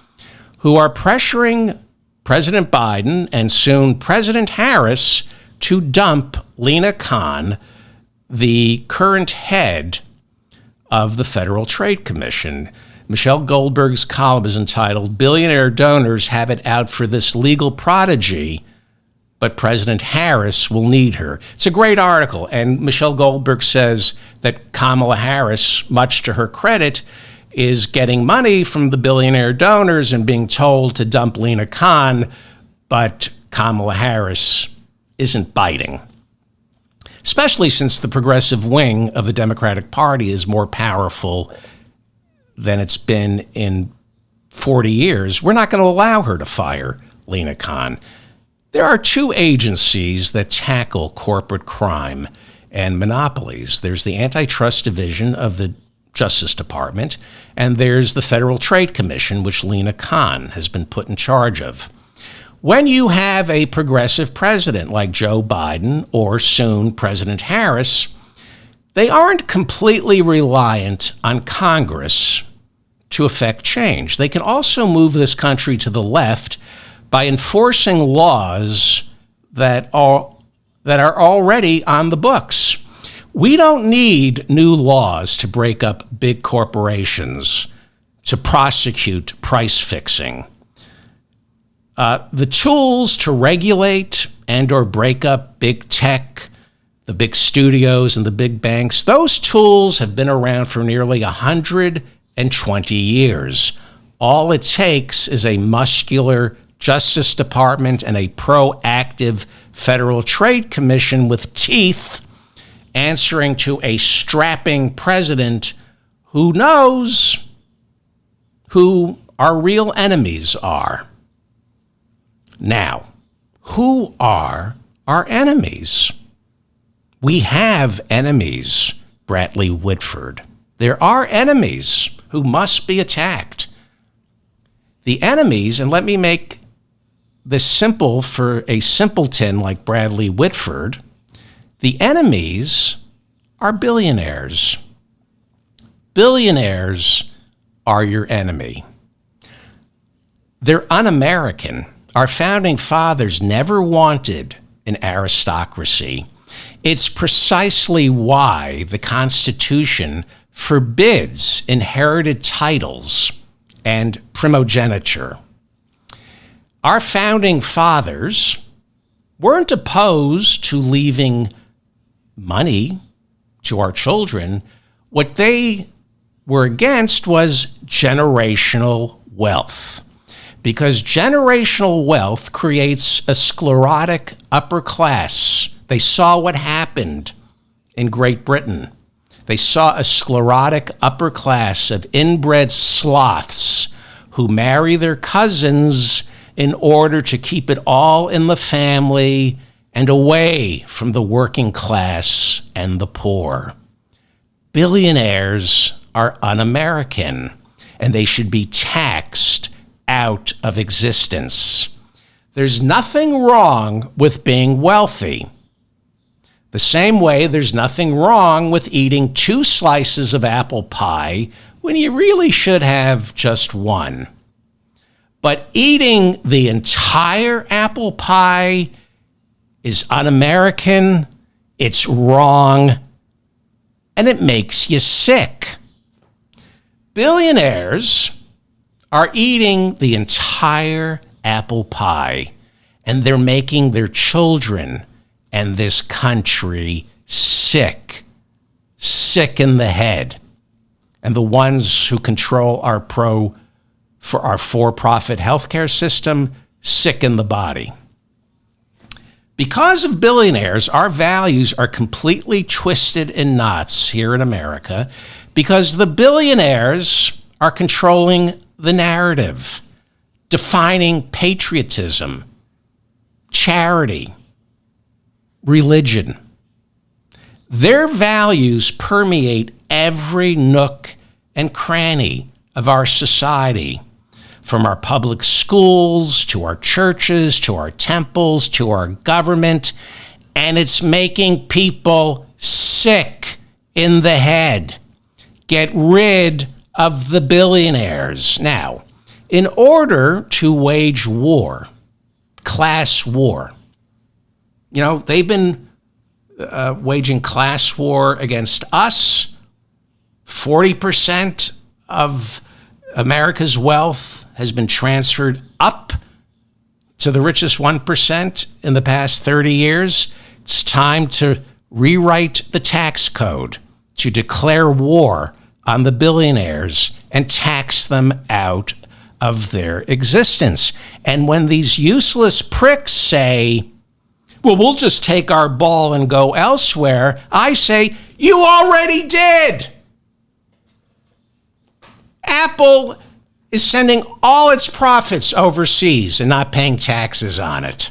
who are pressuring President Biden and soon President Harris to dump Lina Khan, the current head of the Federal Trade Commission. Michelle Goldberg's column is entitled, "Billionaire Donors Have It Out for This Legal Prodigy, but President Harris Will Need Her." It's a great article, and Michelle Goldberg says that Kamala Harris, much to her credit, is getting money from the billionaire donors and being told to dump Lina Khan, but Kamala Harris isn't biting. Especially since the progressive wing of the Democratic Party is more powerful than it's been in 40 years. We're not going to allow her to fire Lina Khan. There are two agencies that tackle corporate crime and monopolies. There's the Antitrust Division of the Justice Department, and there's the Federal Trade Commission, which Lina Khan has been put in charge of. When you have a progressive president like Joe Biden or soon President Harris, they aren't completely reliant on Congress to effect change. They can also move this country to the left by enforcing laws that are already on the books. We don't need new laws to break up big corporations, to prosecute price fixing. The tools to regulate and or break up big tech, the big studios and the big banks, those tools have been around for nearly 120 years. All it takes is a muscular Justice Department and a proactive Federal Trade Commission with teeth, answering to a strapping president who knows who our real enemies are. Now, who are our enemies? We have enemies, Bradley Whitford. There are enemies who must be attacked. The enemies, and let me make this simple for a simpleton like Bradley Whitford, the enemies are billionaires. Billionaires are your enemy. They're un-American. Our founding fathers never wanted an aristocracy. It's precisely why the Constitution forbids inherited titles and primogeniture. Our founding fathers weren't opposed to leaving money to our children. What they were against was generational wealth, because generational wealth creates a sclerotic upper class. They saw what happened in Great Britain. They saw a sclerotic upper class of inbred sloths who marry their cousins in order to keep it all in the family and away from the working class and the poor. Billionaires are un-American, and they should be taxed out of existence. There's nothing wrong with being wealthy. The same way there's nothing wrong with eating 2 slices of apple pie when you really should have just one. But eating the entire apple pie is un-American, it's wrong, and it makes you sick. Billionaires are eating the entire apple pie, and they're making their children and this country sick in the head. And the ones who control our for-profit healthcare system, sick in the body. Because of billionaires, our values are completely twisted in knots here in America because the billionaires are controlling the narrative, defining patriotism, charity, religion. Their values permeate every nook and cranny of our society, from our public schools to our churches to our temples to our government, and it's making people sick in the head. Get rid of the billionaires. Now, in order to wage war, class war, they've been waging class war against us. 40% of America's wealth has been transferred up to the richest 1% in the past 30 years. It's time to rewrite the tax code to declare war on the billionaires and tax them out of their existence. And when these useless pricks say, well, we'll just take our ball and go elsewhere, I say, you already did. Apple is sending all its profits overseas and not paying taxes on it.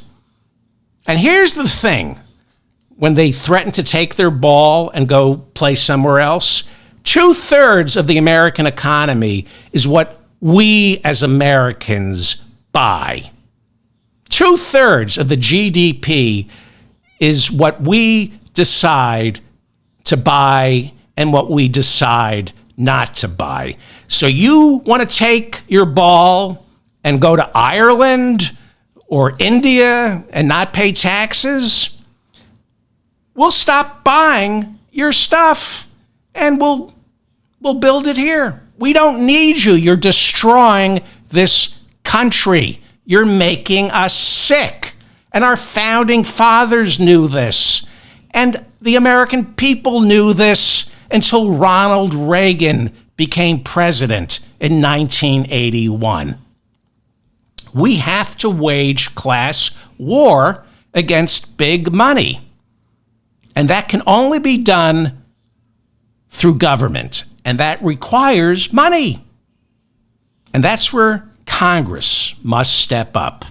And here's the thing. When they threaten to take their ball and go play somewhere else, 2/3 of the American economy is what we as Americans buy. 2/3 of the GDP is what we decide to buy and what we decide not to buy. So you want to take your ball and go to Ireland or India and not pay taxes? We'll stop buying your stuff and we'll build it here. We don't need you. You're destroying this country. You're making us sick. And our founding fathers knew this. And the American people knew this until Ronald Reagan became president in 1981. We have to wage class war against big money. And that can only be done through government. And that requires money. And that's where Congress must step up.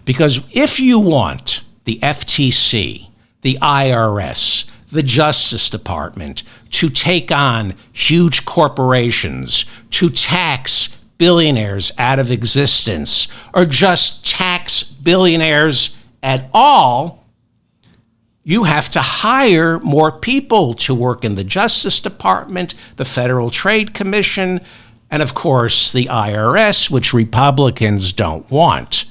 Because if you want the FTC, the IRS, the Justice Department to take on huge corporations, to tax billionaires out of existence, or just tax billionaires at all, you have to hire more people to work in the Justice Department, the Federal Trade Commission, and of course the IRS, which Republicans don't want.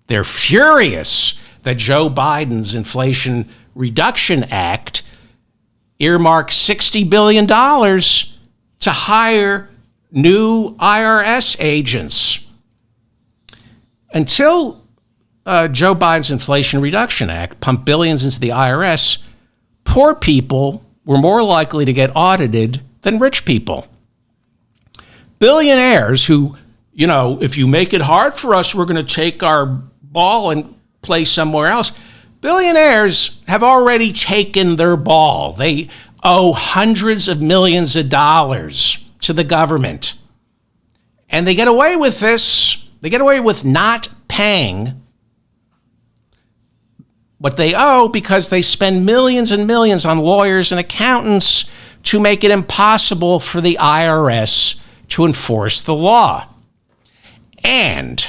They're furious that Joe Biden's Inflation Reduction Act earmarked $60 billion to hire new IRS agents. Until Joe Biden's Inflation Reduction Act pumped billions into the IRS, poor people were more likely to get audited than rich people. Billionaires who, if you make it hard for us, we're going to take our ball and play somewhere else. Billionaires have already taken their ball. They owe hundreds of millions of dollars to the government. And they get away with this. They get away with not paying what they owe because they spend millions and millions on lawyers and accountants to make it impossible for the IRS to enforce the law. And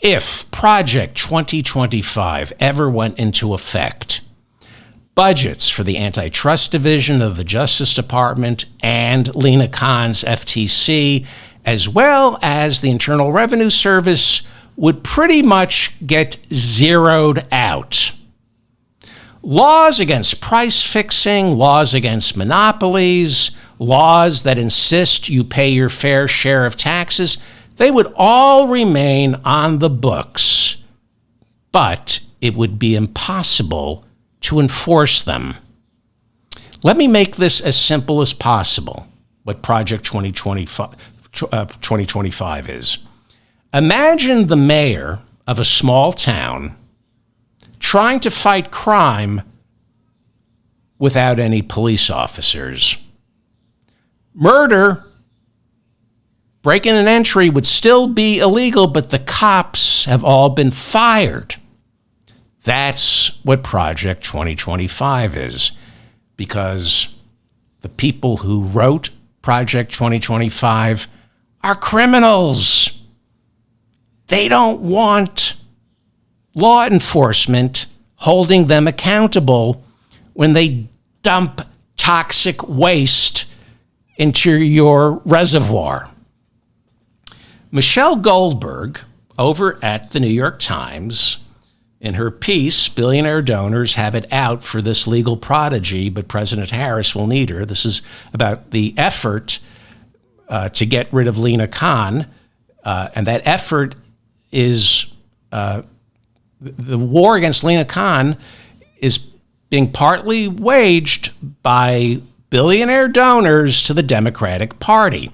if Project 2025 ever went into effect, budgets for the Antitrust Division of the Justice Department and Lena Khan's FTC, as well as the Internal Revenue Service, would pretty much get zeroed out. Laws against price fixing, laws against monopolies, laws that insist you pay your fair share of taxes, they would all remain on the books, but it would be impossible to enforce them. Let me make this as simple as possible, what Project 2025 is. Imagine the mayor of a small town trying to fight crime without any police officers. Murder, break-in and entry would still be illegal, but the cops have all been fired. That's what Project 2025 is, because the people who wrote Project 2025 are criminals. They don't want law enforcement holding them accountable when they dump toxic waste into your reservoir. Michelle Goldberg, over at the New York Times, in her piece, Billionaire Donors Have It Out for This Legal Prodigy, but President Harris will need her. This is about the effort to get rid of Lina Khan. And that effort is the war against Lina Khan is being partly waged by billionaire donors to the Democratic Party.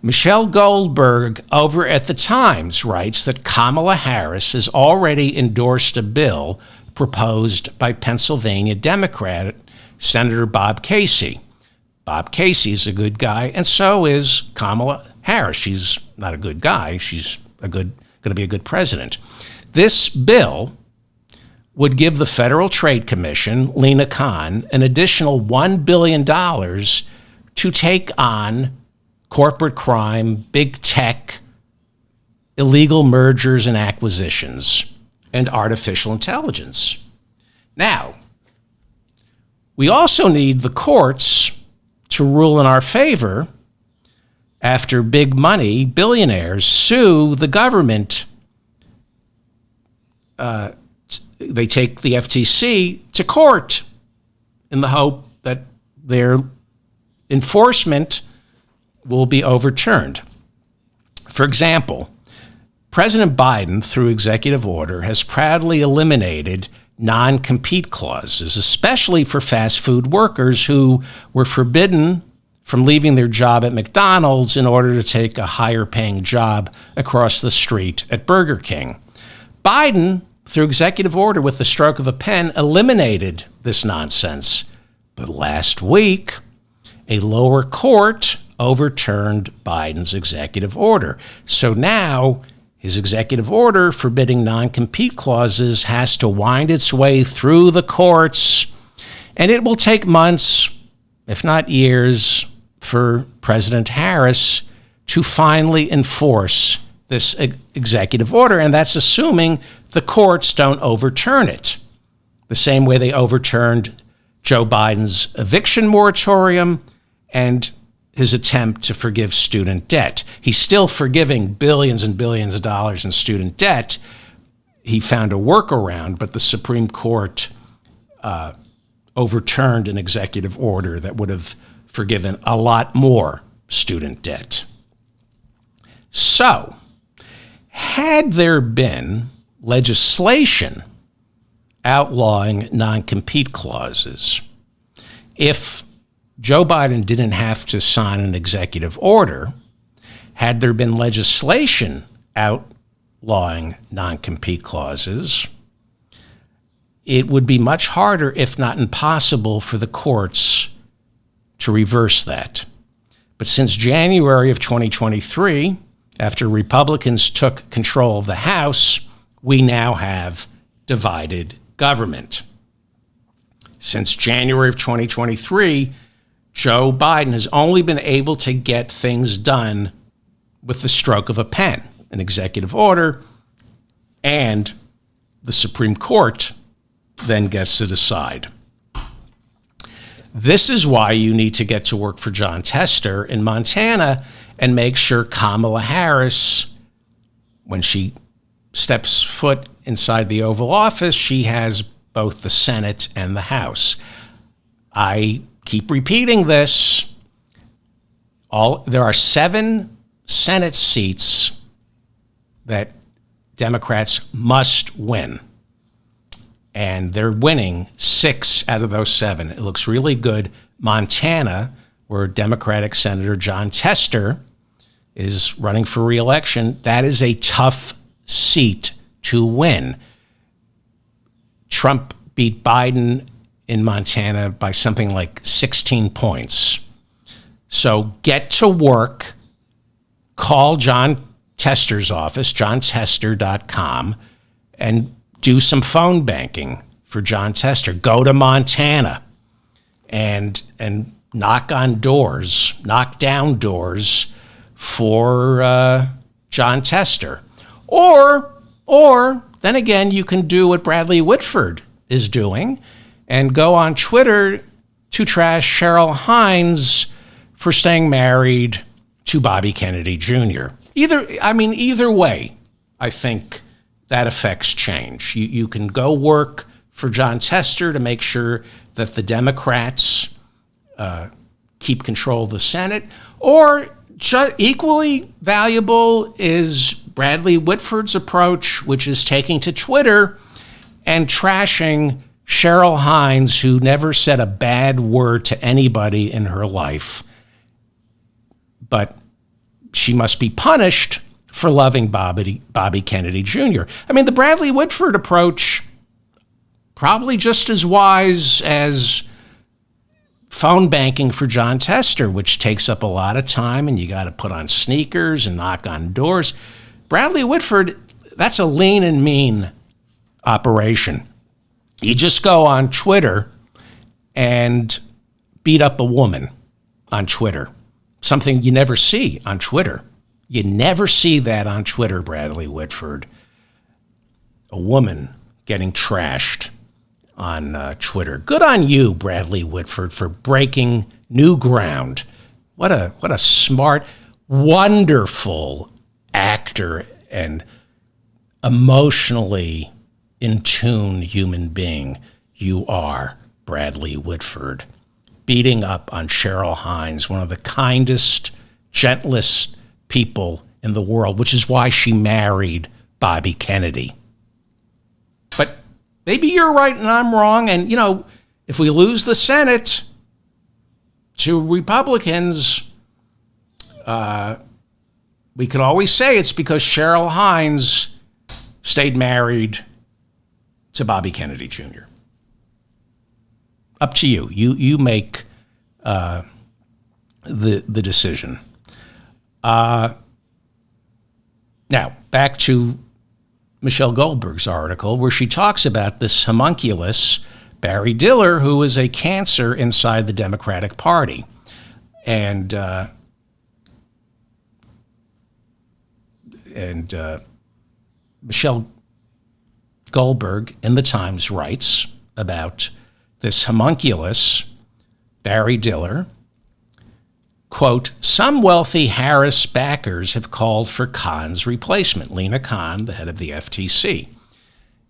Michelle Goldberg over at the Times writes that Kamala Harris has already endorsed a bill proposed by Pennsylvania Democrat Senator Bob Casey. Bob Casey is a good guy, and so is Kamala Harris. She's not a good guy. She's going to be a good president. This bill would give the Federal Trade Commission, Lina Khan, an additional $1 billion to take on corporate crime, big tech, illegal mergers and acquisitions, and artificial intelligence. Now, we also need the courts to rule in our favor after big money billionaires sue the government. They take the FTC to court in the hope that their enforcement will be overturned. For example, President Biden, through executive order, has proudly eliminated non-compete clauses, especially for fast food workers who were forbidden from leaving their job at McDonald's in order to take a higher-paying job across the street at Burger King. Biden, through executive order with the stroke of a pen, eliminated this nonsense. But last week, a lower court overturned Biden's executive order. So now his executive order forbidding non-compete clauses has to wind its way through the courts, and it will take months, if not years, for President Harris to finally enforce this executive order, and that's assuming the courts don't overturn it, the same way they overturned Joe Biden's eviction moratorium and his attempt to forgive student debt. He's still forgiving billions and billions of dollars in student debt. He found a workaround, but the Supreme Court overturned an executive order that would have forgiven a lot more student debt. So, had there been legislation outlawing non-compete clauses, if Joe Biden didn't have to sign an executive order, had there been legislation outlawing non-compete clauses, it would be much harder, if not impossible, for the courts to reverse that. But since January of 2023, after Republicans took control of the House, we now have divided government. Since January of 2023, Joe Biden has only been able to get things done with the stroke of a pen, an executive order, and the Supreme Court then gets to decide. This is why you need to get to work for Jon Tester in Montana and make sure Kamala Harris, when she steps foot inside the Oval Office, she has both the Senate and the House. I keep repeating this. There are 7 Senate seats that Democrats must win. And they're winning 6 out of those 7. It looks really good. Montana, where Democratic Senator Jon Tester is running for re-election, that is a tough seat to win. Trump beat Biden in Montana by something like 16 points. So get to work. Call Jon Tester's office, jontester.com, and do some phone banking for Jon Tester. Go to Montana and knock down doors for Jon Tester. Or then again, you can do what Bradley Whitford is doing and go on Twitter to trash Cheryl Hines for staying married to Bobby Kennedy Jr. Either way, I think that affects change. You can go work for Jon Tester to make sure that the Democrats keep control of the Senate, or equally valuable is Bradley Whitford's approach, which is taking to Twitter and trashing Cheryl Hines, who never said a bad word to anybody in her life. But she must be punished for loving Bobby Kennedy Jr. I mean, the Bradley Whitford approach, probably just as wise as phone banking for Jon Tester, which takes up a lot of time and you got to put on sneakers and knock on doors. Bradley Whitford, that's a lean and mean operation. You just go on Twitter and beat up a woman on Twitter. Something you never see on Twitter. You never see that on Twitter, Bradley Whitford. A woman getting trashed on Twitter. Good on you, Bradley Whitford, for breaking new ground. What a smart, wonderful actor and emotionally in tune human being you are, Bradley Whitford. Beating up on Cheryl Hines, one of the kindest, gentlest people in the world, which is why she married Bobby Kennedy. But maybe you're right and I'm wrong. And, if we lose the Senate to Republicans, we could always say it's because Cheryl Hines stayed married to Bobby Kennedy Jr. Up to you. You make the decision. Now, back to Michelle Goldberg's article, where she talks about this homunculus, Barry Diller, who is a cancer inside the Democratic Party. And Michelle Goldberg in the Times writes about this homunculus, Barry Diller. Quote, some wealthy Harris backers have called for Khan's replacement, Lina Khan, the head of the FTC,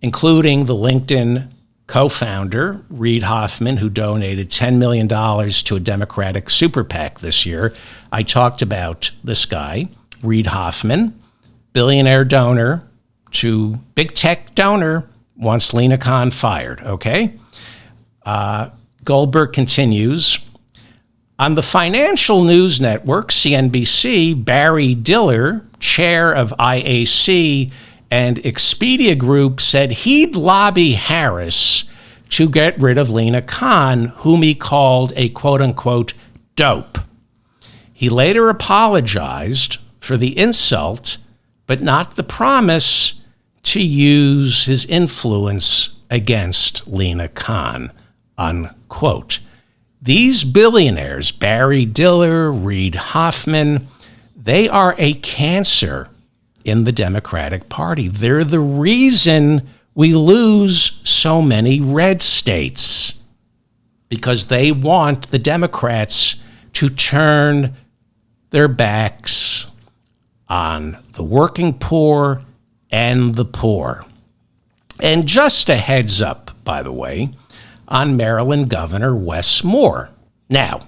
including the LinkedIn co-founder, Reid Hoffman, who donated $10 million to a Democratic super PAC this year. I talked about this guy, Reid Hoffman, billionaire donor to big tech donor, wants Lina Khan fired, okay? Goldberg continues, on the financial news network, CNBC, Barry Diller, chair of IAC and Expedia Group, said he'd lobby Harris to get rid of Lina Khan, whom he called a quote-unquote dope. He later apologized for the insult, but not the promise to use his influence against Lina Khan, unquote. These billionaires, Barry Diller, Reid Hoffman, they are a cancer in the Democratic Party. They're the reason we lose so many red states, because they want the Democrats to turn their backs on the working poor and the poor. And just a heads up, by the way, on Maryland Governor Wes Moore. Now,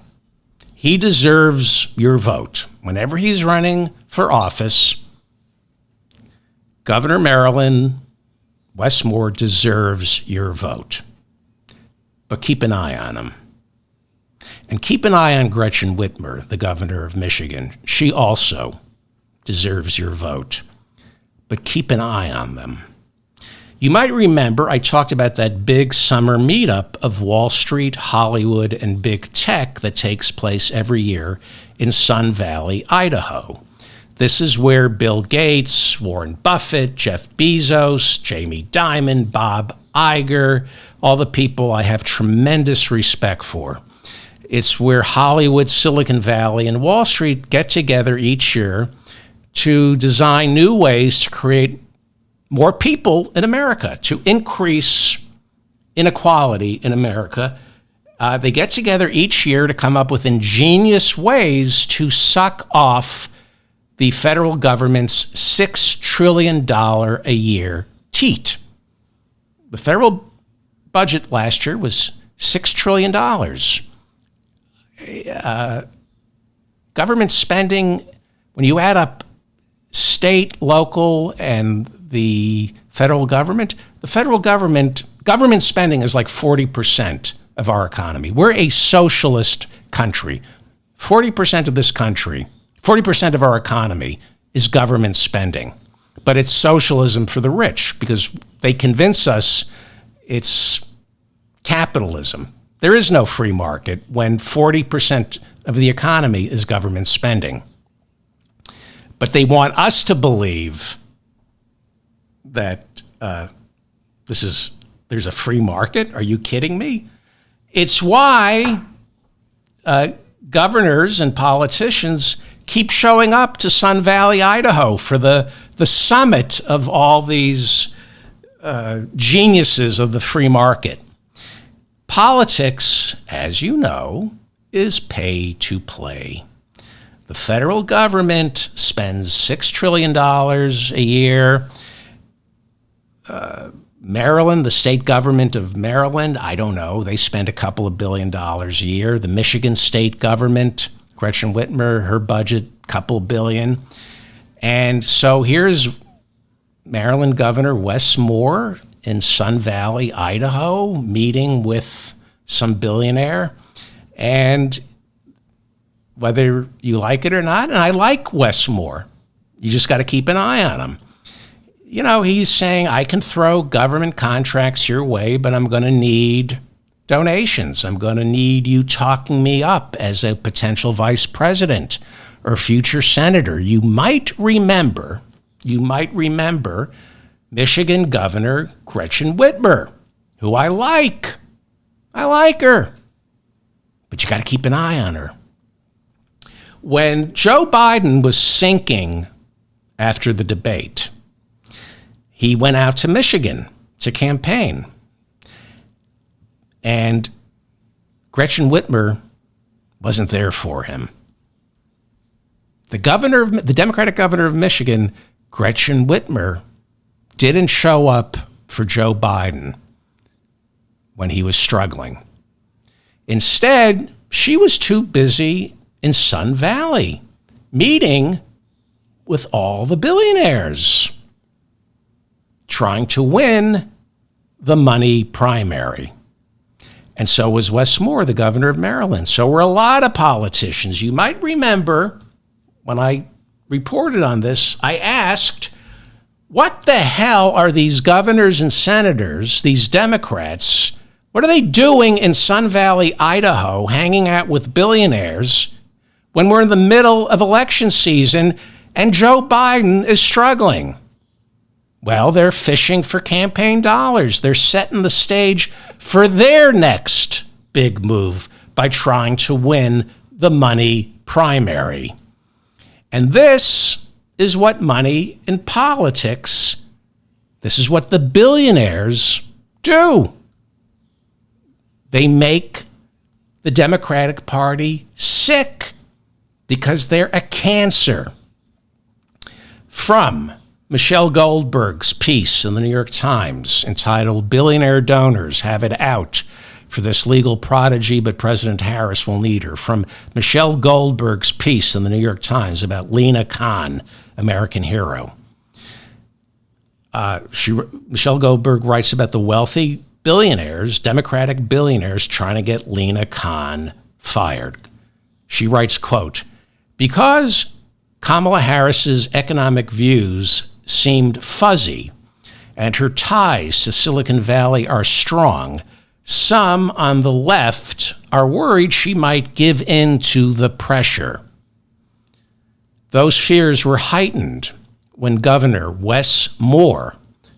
he deserves your vote. Whenever he's running for office, Governor Maryland Wes Moore deserves your vote. But keep an eye on him. And keep an eye on Gretchen Whitmer, the governor of Michigan. She also deserves your vote. But keep an eye on them. You might remember I talked about that big summer meetup of Wall Street, Hollywood, and big tech that takes place every year in Sun Valley, Idaho. This is where Bill Gates, Warren Buffett, Jeff Bezos, Jamie Dimon, Bob Iger, all the people I have tremendous respect for. It's where Hollywood, Silicon Valley, and Wall Street get together each year to design new ways to create more people in America, to increase inequality in America. They get together each year to come up with ingenious ways to suck off the federal government's $6 trillion a year teat. The federal budget last year was $6 trillion. Government spending, when you add up state, local, and the federal government spending is like 40% of our economy. We're a socialist country. 40% of this country, 40% of our economy is government spending. But it's socialism for the rich because they convince us it's capitalism. There is no free market when 40% of the economy is government spending. But they want us to believe that there's a free market. Are you kidding me? It's why governors and politicians keep showing up to Sun Valley, Idaho for the summit of all these geniuses of the free market. Politics, as you know, is pay to play. The federal government spends $6 trillion a year. Maryland, the state government of Maryland, I don't know, they spend a couple of $2 billion a year. The Michigan state government, Gretchen Whitmer, her budget, couple billion. And so here's Maryland Governor Wes Moore in Sun Valley, Idaho, meeting with some billionaire. And whether you like it or not, and I like Wes Moore, you just got to keep an eye on him. You know, he's saying, I can throw government contracts your way, but I'm going to need donations. I'm going to need you talking me up as a potential vice president or future senator. You might remember Michigan Governor Gretchen Whitmer, who I like. I like her. But you got to keep an eye on her. When Joe Biden was sinking after the debate, he went out to Michigan to campaign. And Gretchen Whitmer wasn't there for him. The Democratic governor of Michigan, Gretchen Whitmer, didn't show up for Joe Biden when he was struggling. Instead, she was too busy in Sun Valley, meeting with all the billionaires, trying to win the money primary. And so was Wes Moore, the governor of Maryland. So were a lot of politicians. You might remember when I reported on this, I asked, what the hell are these governors and senators, these Democrats, what are they doing in Sun Valley, Idaho, hanging out with billionaires when we're in the middle of election season and Joe Biden is struggling? Well, they're fishing for campaign dollars. They're setting the stage for their next big move by trying to win the money primary. And this is what money in politics, this is what the billionaires do. They make the Democratic Party sick because they're a cancer. From Michelle Goldberg's piece in the New York Times entitled "Billionaire Donors Have It Out for This Legal Prodigy, but President Harris Will Need Her." From Michelle Goldberg's piece in the New York Times about Lina Khan, American hero. Michelle Goldberg writes about the wealthy billionaires, Democratic billionaires, trying to get Lina Khan fired. She writes, quote, "Because Kamala Harris's economic views seemed fuzzy and her ties to Silicon Valley are strong, some on the left are worried she might give in to the pressure. Those fears were heightened when Governor Wes Moore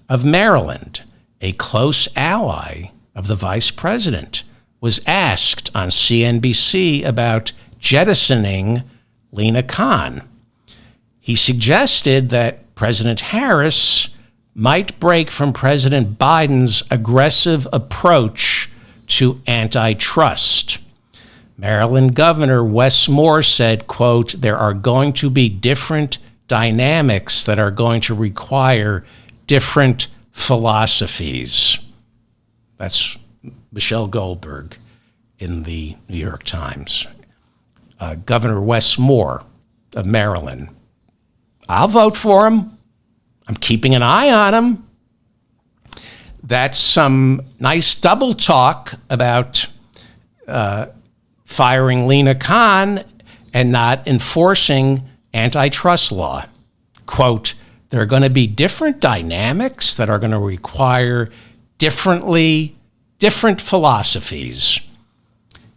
of Maryland, a close ally of the vice president, was asked on CNBC about jettisoning Lina Khan. He suggested that President Harris might break from President Biden's aggressive approach to antitrust. Maryland Governor Wes Moore said, quote, "There are going to be different dynamics that are going to require different philosophies." That's Michelle Goldberg in the New York Times. Governor Wes Moore of Maryland. I'll vote for him. I'm keeping an eye on him. That's some nice double talk about firing Lina Khan and not enforcing antitrust law. Quote, "There are going to be different dynamics that are going to require different philosophies."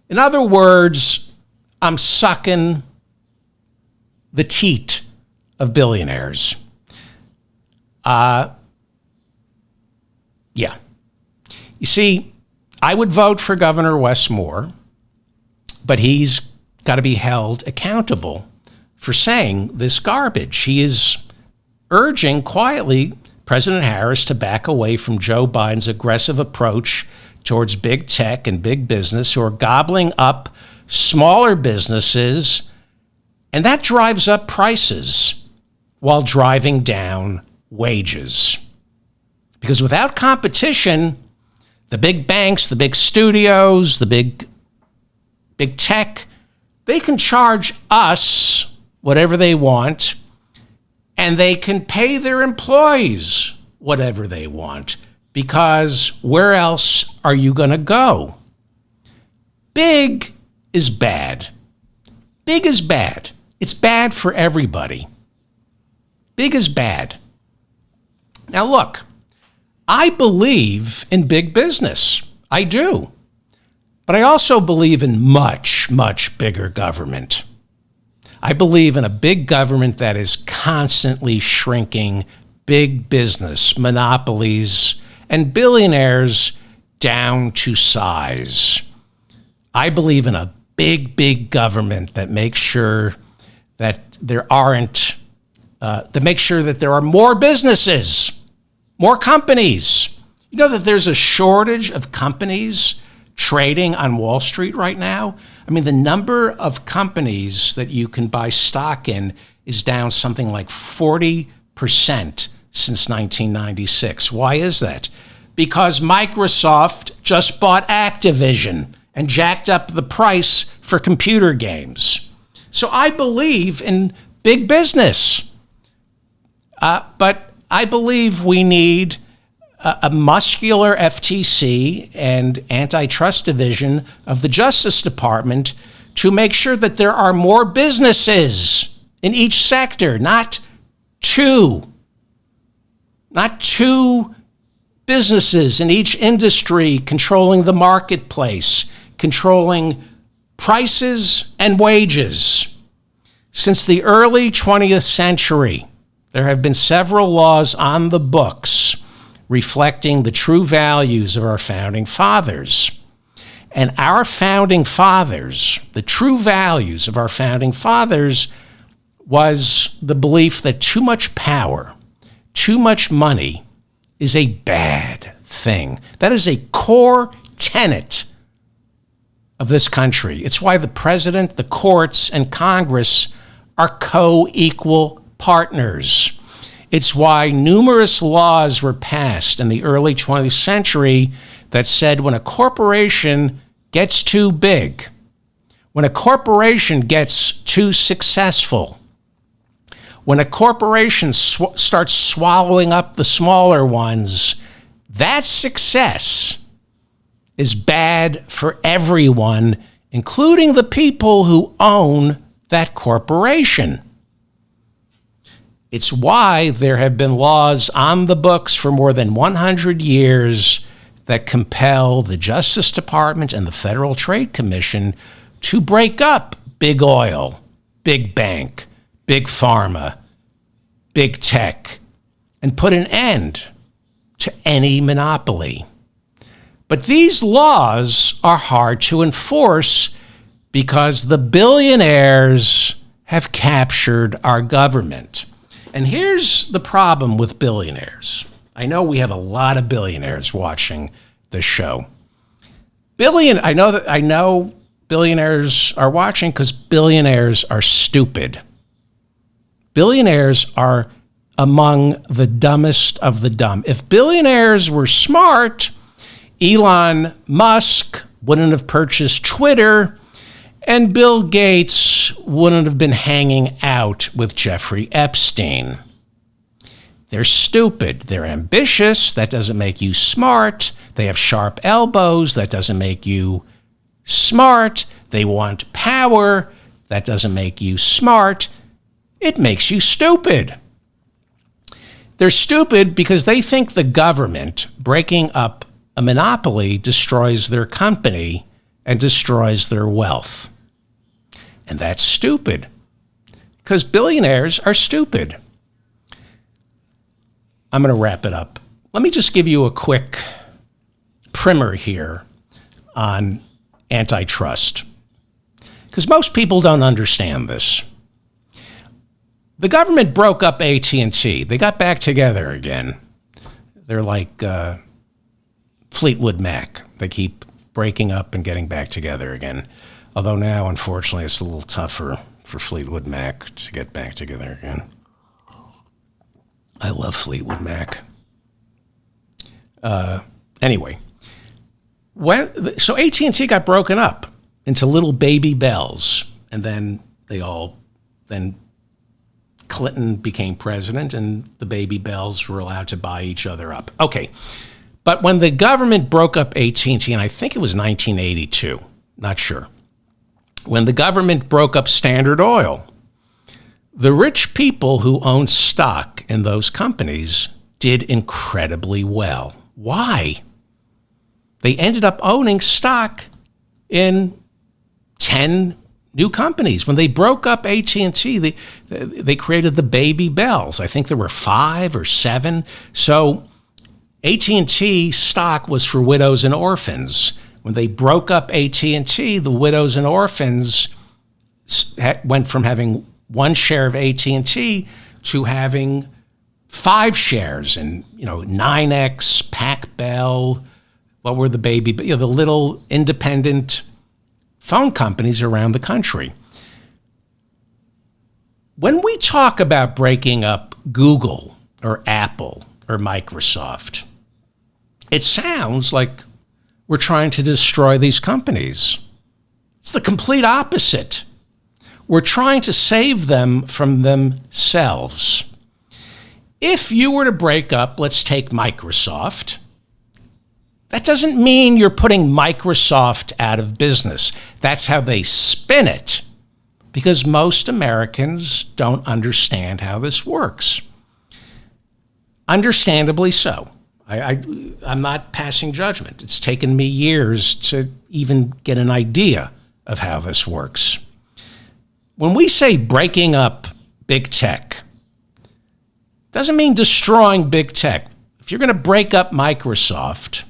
In other words, I'm sucking the teat of billionaires. Yeah. You see, I would vote for Governor Wes Moore, but he's got to be held accountable for saying this garbage. He is urging quietly President Harris to back away from Joe Biden's aggressive approach towards big tech and big business who are gobbling up smaller businesses, and that drives up prices while driving down wages. Because without competition, the big banks, the big studios, the big tech, they can charge us whatever they want, and they can pay their employees whatever they want, because where else are you going to go? Big is bad. Big is bad. It's bad for everybody. Big is bad. Now look, I believe in big business. I do. But I also believe in much, much bigger government. I believe in a big government that is constantly shrinking big business, monopolies, and billionaires down to size. I believe in a big, big government that makes sure that there aren't, that makes sure that there are more businesses, more companies. You know that there's a shortage of companies trading on Wall Street right now? I mean, the number of companies that you can buy stock in is down something like 40% since 1996. Why is that? Because Microsoft just bought Activision and jacked up the price for computer games. So I believe in big business. But I believe we need a muscular FTC and antitrust division of the Justice Department to make sure that there are more businesses in each sector, not two businesses in each industry controlling the marketplace, controlling prices and wages. Since the early 20th century, there have been several laws on the books reflecting the true values of our founding fathers. And our founding fathers, the true values of our founding fathers, was the belief that too much power, too much money is a bad thing. That is a core tenet of this country. It's why the president, the courts, and Congress are co-equal partners. It's why numerous laws were passed in the early 20th century that said when a corporation gets too big, when a corporation gets too successful, when a corporation starts swallowing up the smaller ones, that success is bad for everyone, including the people who own that corporation. It's why there have been laws on the books for more than 100 years that compel the Justice Department and the Federal Trade Commission to break up big oil, big bank, big pharma, big tech, and put an end to any monopoly. But these laws are hard to enforce because the billionaires have captured our government. And here's the problem with billionaires. I know we have a lot of billionaires watching the show. I know billionaires are watching because billionaires are stupid. Billionaires are among the dumbest of the dumb. If billionaires were smart, Elon Musk wouldn't have purchased Twitter, and Bill Gates wouldn't have been hanging out with Jeffrey Epstein. They're stupid. They're ambitious. That doesn't make you smart. They have sharp elbows. That doesn't make you smart. They want power. That doesn't make you smart. It makes you stupid. They're stupid because they think the government breaking up a monopoly destroys their company and destroys their wealth. And that's stupid because billionaires are stupid. I'm going to wrap it up. Let me just give you a quick primer here on antitrust, because most people don't understand this. The government broke up AT&T. They got back together again. They're like Fleetwood Mac. They keep breaking up and getting back together again. Although now, unfortunately, it's a little tougher for Fleetwood Mac to get back together again. I love Fleetwood Mac. Anyway, so AT&T got broken up into little baby bells, and then Clinton became president, and the baby bells were allowed to buy each other up. Okay, but when the government broke up AT&T, and I think it was 1982, not sure, when the government broke up Standard Oil, the rich people who owned stock in those companies did incredibly well. Why? They ended up owning stock in 10 new companies. When they broke up AT&T, they created the baby bells. I think there were 5 or 7. So AT&T stock was for widows and orphans. When they broke up AT&T, the widows and orphans went from having 1 share of AT&T to having 5 shares in, NYNEX, Pac Bell. What were the the little independent phone companies around the country. When we talk about breaking up Google or Apple or Microsoft, it sounds like we're trying to destroy these companies. It's the complete opposite. We're trying to save them from themselves. If you were to break up, let's take Microsoft, that doesn't mean you're putting Microsoft out of business. That's how they spin it, because most Americans don't understand how this works. Understandably so. I'm not passing judgment. It's taken me years to even get an idea of how this works. When we say breaking up big tech, doesn't mean destroying big tech. If you're going to break up Microsoft,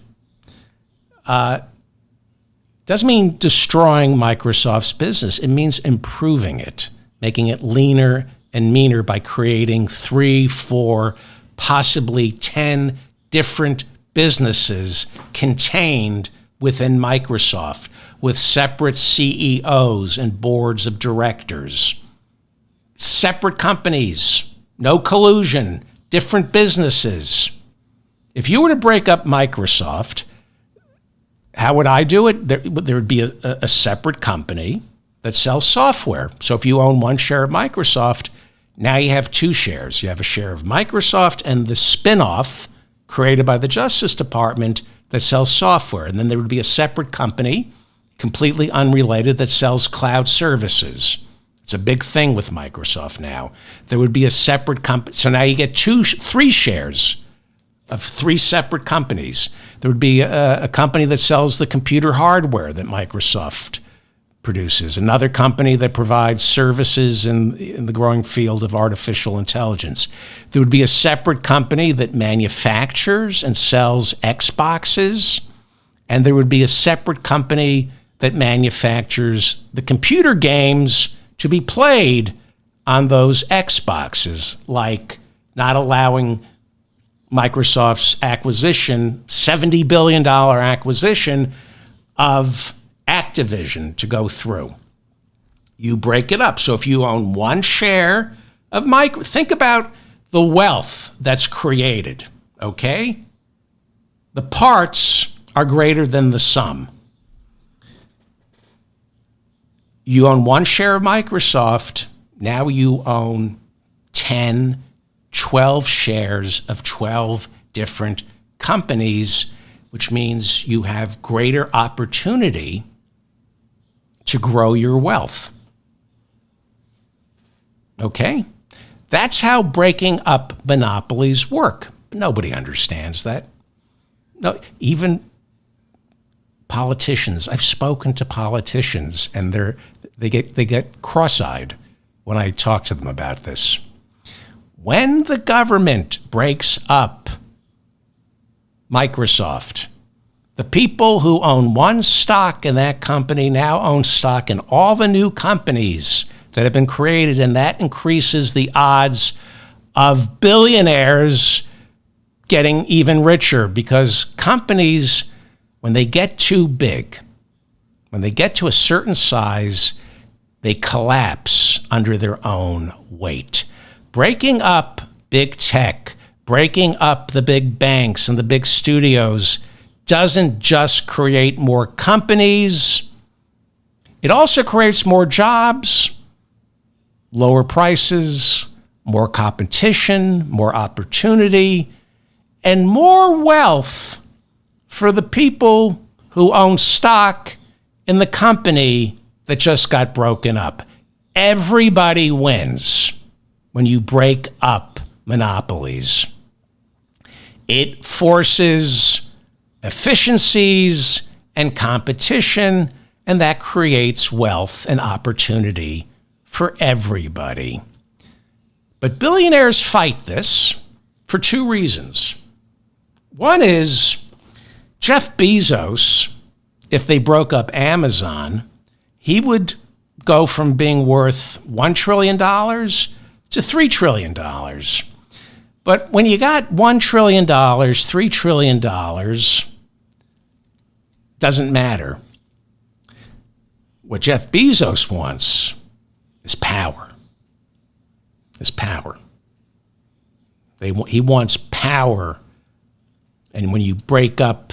doesn't mean destroying Microsoft's business. It means improving it, making it leaner and meaner by creating 3, 4, possibly 10 different businesses contained within Microsoft with separate CEOs and boards of directors. Separate companies, no collusion, different businesses. If you were to break up Microsoft, how would I do it? There would be a separate company that sells software. So if you own 1 share of Microsoft, now you have 2 shares. You have a share of Microsoft and the spinoff created by the Justice Department that sells software. And then there would be a separate company, completely unrelated, that sells cloud services. It's a big thing with Microsoft now. There would be a separate company. So now you get three shares of three separate companies. There would be a company that sells the computer hardware that Microsoft produces, another company that provides services in the growing field of artificial intelligence. There would be a separate company that manufactures and sells Xboxes, and there would be a separate company that manufactures the computer games to be played on those Xboxes, like not allowing Microsoft's acquisition, $70 billion acquisition of Activision to go through. You break it up. So if you own one share of think about the wealth that's created, okay? The parts are greater than the sum. You own one share of Microsoft, now you own 10, 12 shares of 12 different companies, which means you have greater opportunity to grow your wealth. Okay? That's how breaking up monopolies work. Nobody understands that. No, even politicians. I've spoken to politicians, and they get cross-eyed when I talk to them about this. When the government breaks up Microsoft, the people who own one stock in that company now own stock in all the new companies that have been created, and that increases the odds of billionaires getting even richer, because companies, when they get too big, when they get to a certain size, they collapse under their own weight. Breaking up big tech, breaking up the big banks and the big studios doesn't just create more companies, it also creates more jobs, lower prices, more competition, more opportunity, and more wealth for the people who own stock in the company that just got broken up. Everybody wins when you break up monopolies. It forces efficiencies and competition, and that creates wealth and opportunity for everybody. But billionaires fight this for two reasons. One is Jeff Bezos, if they broke up Amazon, he would go from being worth $1 trillion to $3 trillion. But when you got $1 trillion, $3 trillion, doesn't matter. What Jeff Bezos wants is power. Is power. He wants power. And when you break up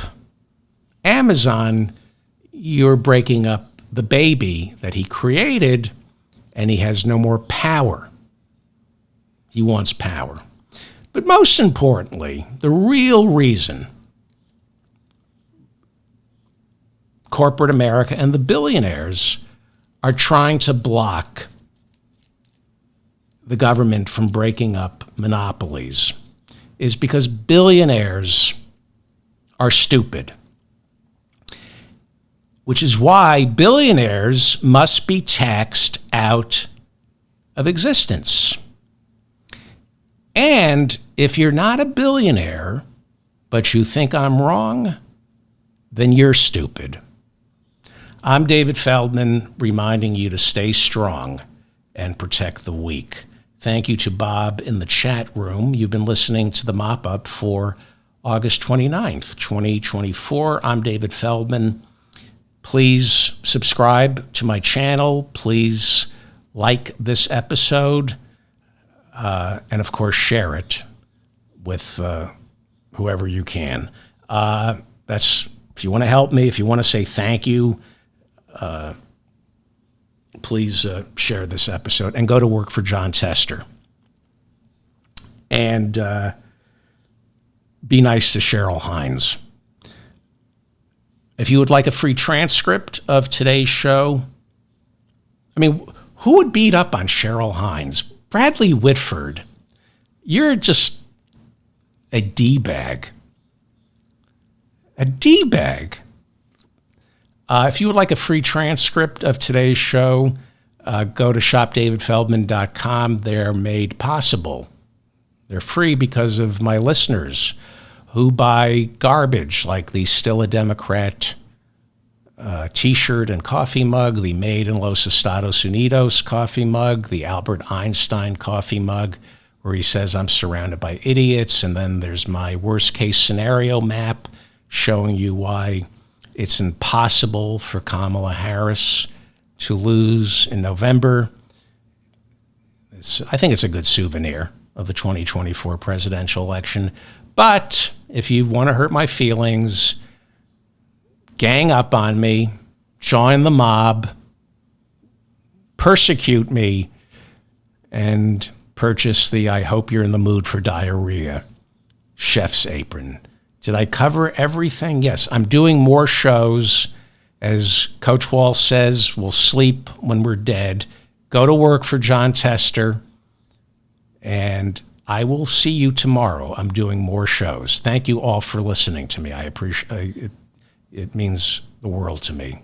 Amazon, you're breaking up the baby that he created, and he has no more power. He wants power. But most importantly, the real reason corporate America and the billionaires are trying to block the government from breaking up monopolies is because billionaires are stupid, which is why billionaires must be taxed out of existence. And if you're not a billionaire, but you think I'm wrong, then you're stupid. I'm David Feldman, reminding you to stay strong and protect the weak. Thank you to Bob in the chat room. You've been listening to the mop-up for August 29th, 2024. I'm David Feldman. Please subscribe to my channel. Please like this episode. And of course, share it with whoever you can. That's if you want to help me, if you want to say thank you, please share this episode and go to work for John Tester. And be nice to Cheryl Hines. If you would like a free transcript of today's show, I mean, Who would beat up on Cheryl Hines? Bradley Whitford, you're just a D-bag. A D-bag. If you would like a free transcript of today's show, go to shopdavidfeldman.com. They're made possible. They're free because of my listeners who buy garbage like the Still a Democrat T-shirt and coffee mug, the Made in Los Estados Unidos coffee mug, the Albert Einstein coffee mug, where he says I'm surrounded by idiots, and then there's my worst case scenario map showing you why it's impossible for Kamala Harris to lose in November. I think it's a good souvenir of the 2024 presidential election. But if you want to hurt my feelings, gang up on me, join the mob, persecute me, and purchase the I Hope You're in the Mood for Diarrhea chef's apron. Did I cover everything? Yes, I'm doing more shows. As Coach Wall says, we'll sleep when we're dead. Go to work for John Tester, and I will see you tomorrow. I'm doing more shows. Thank you all for listening to me. I appreciate it. It means the world to me.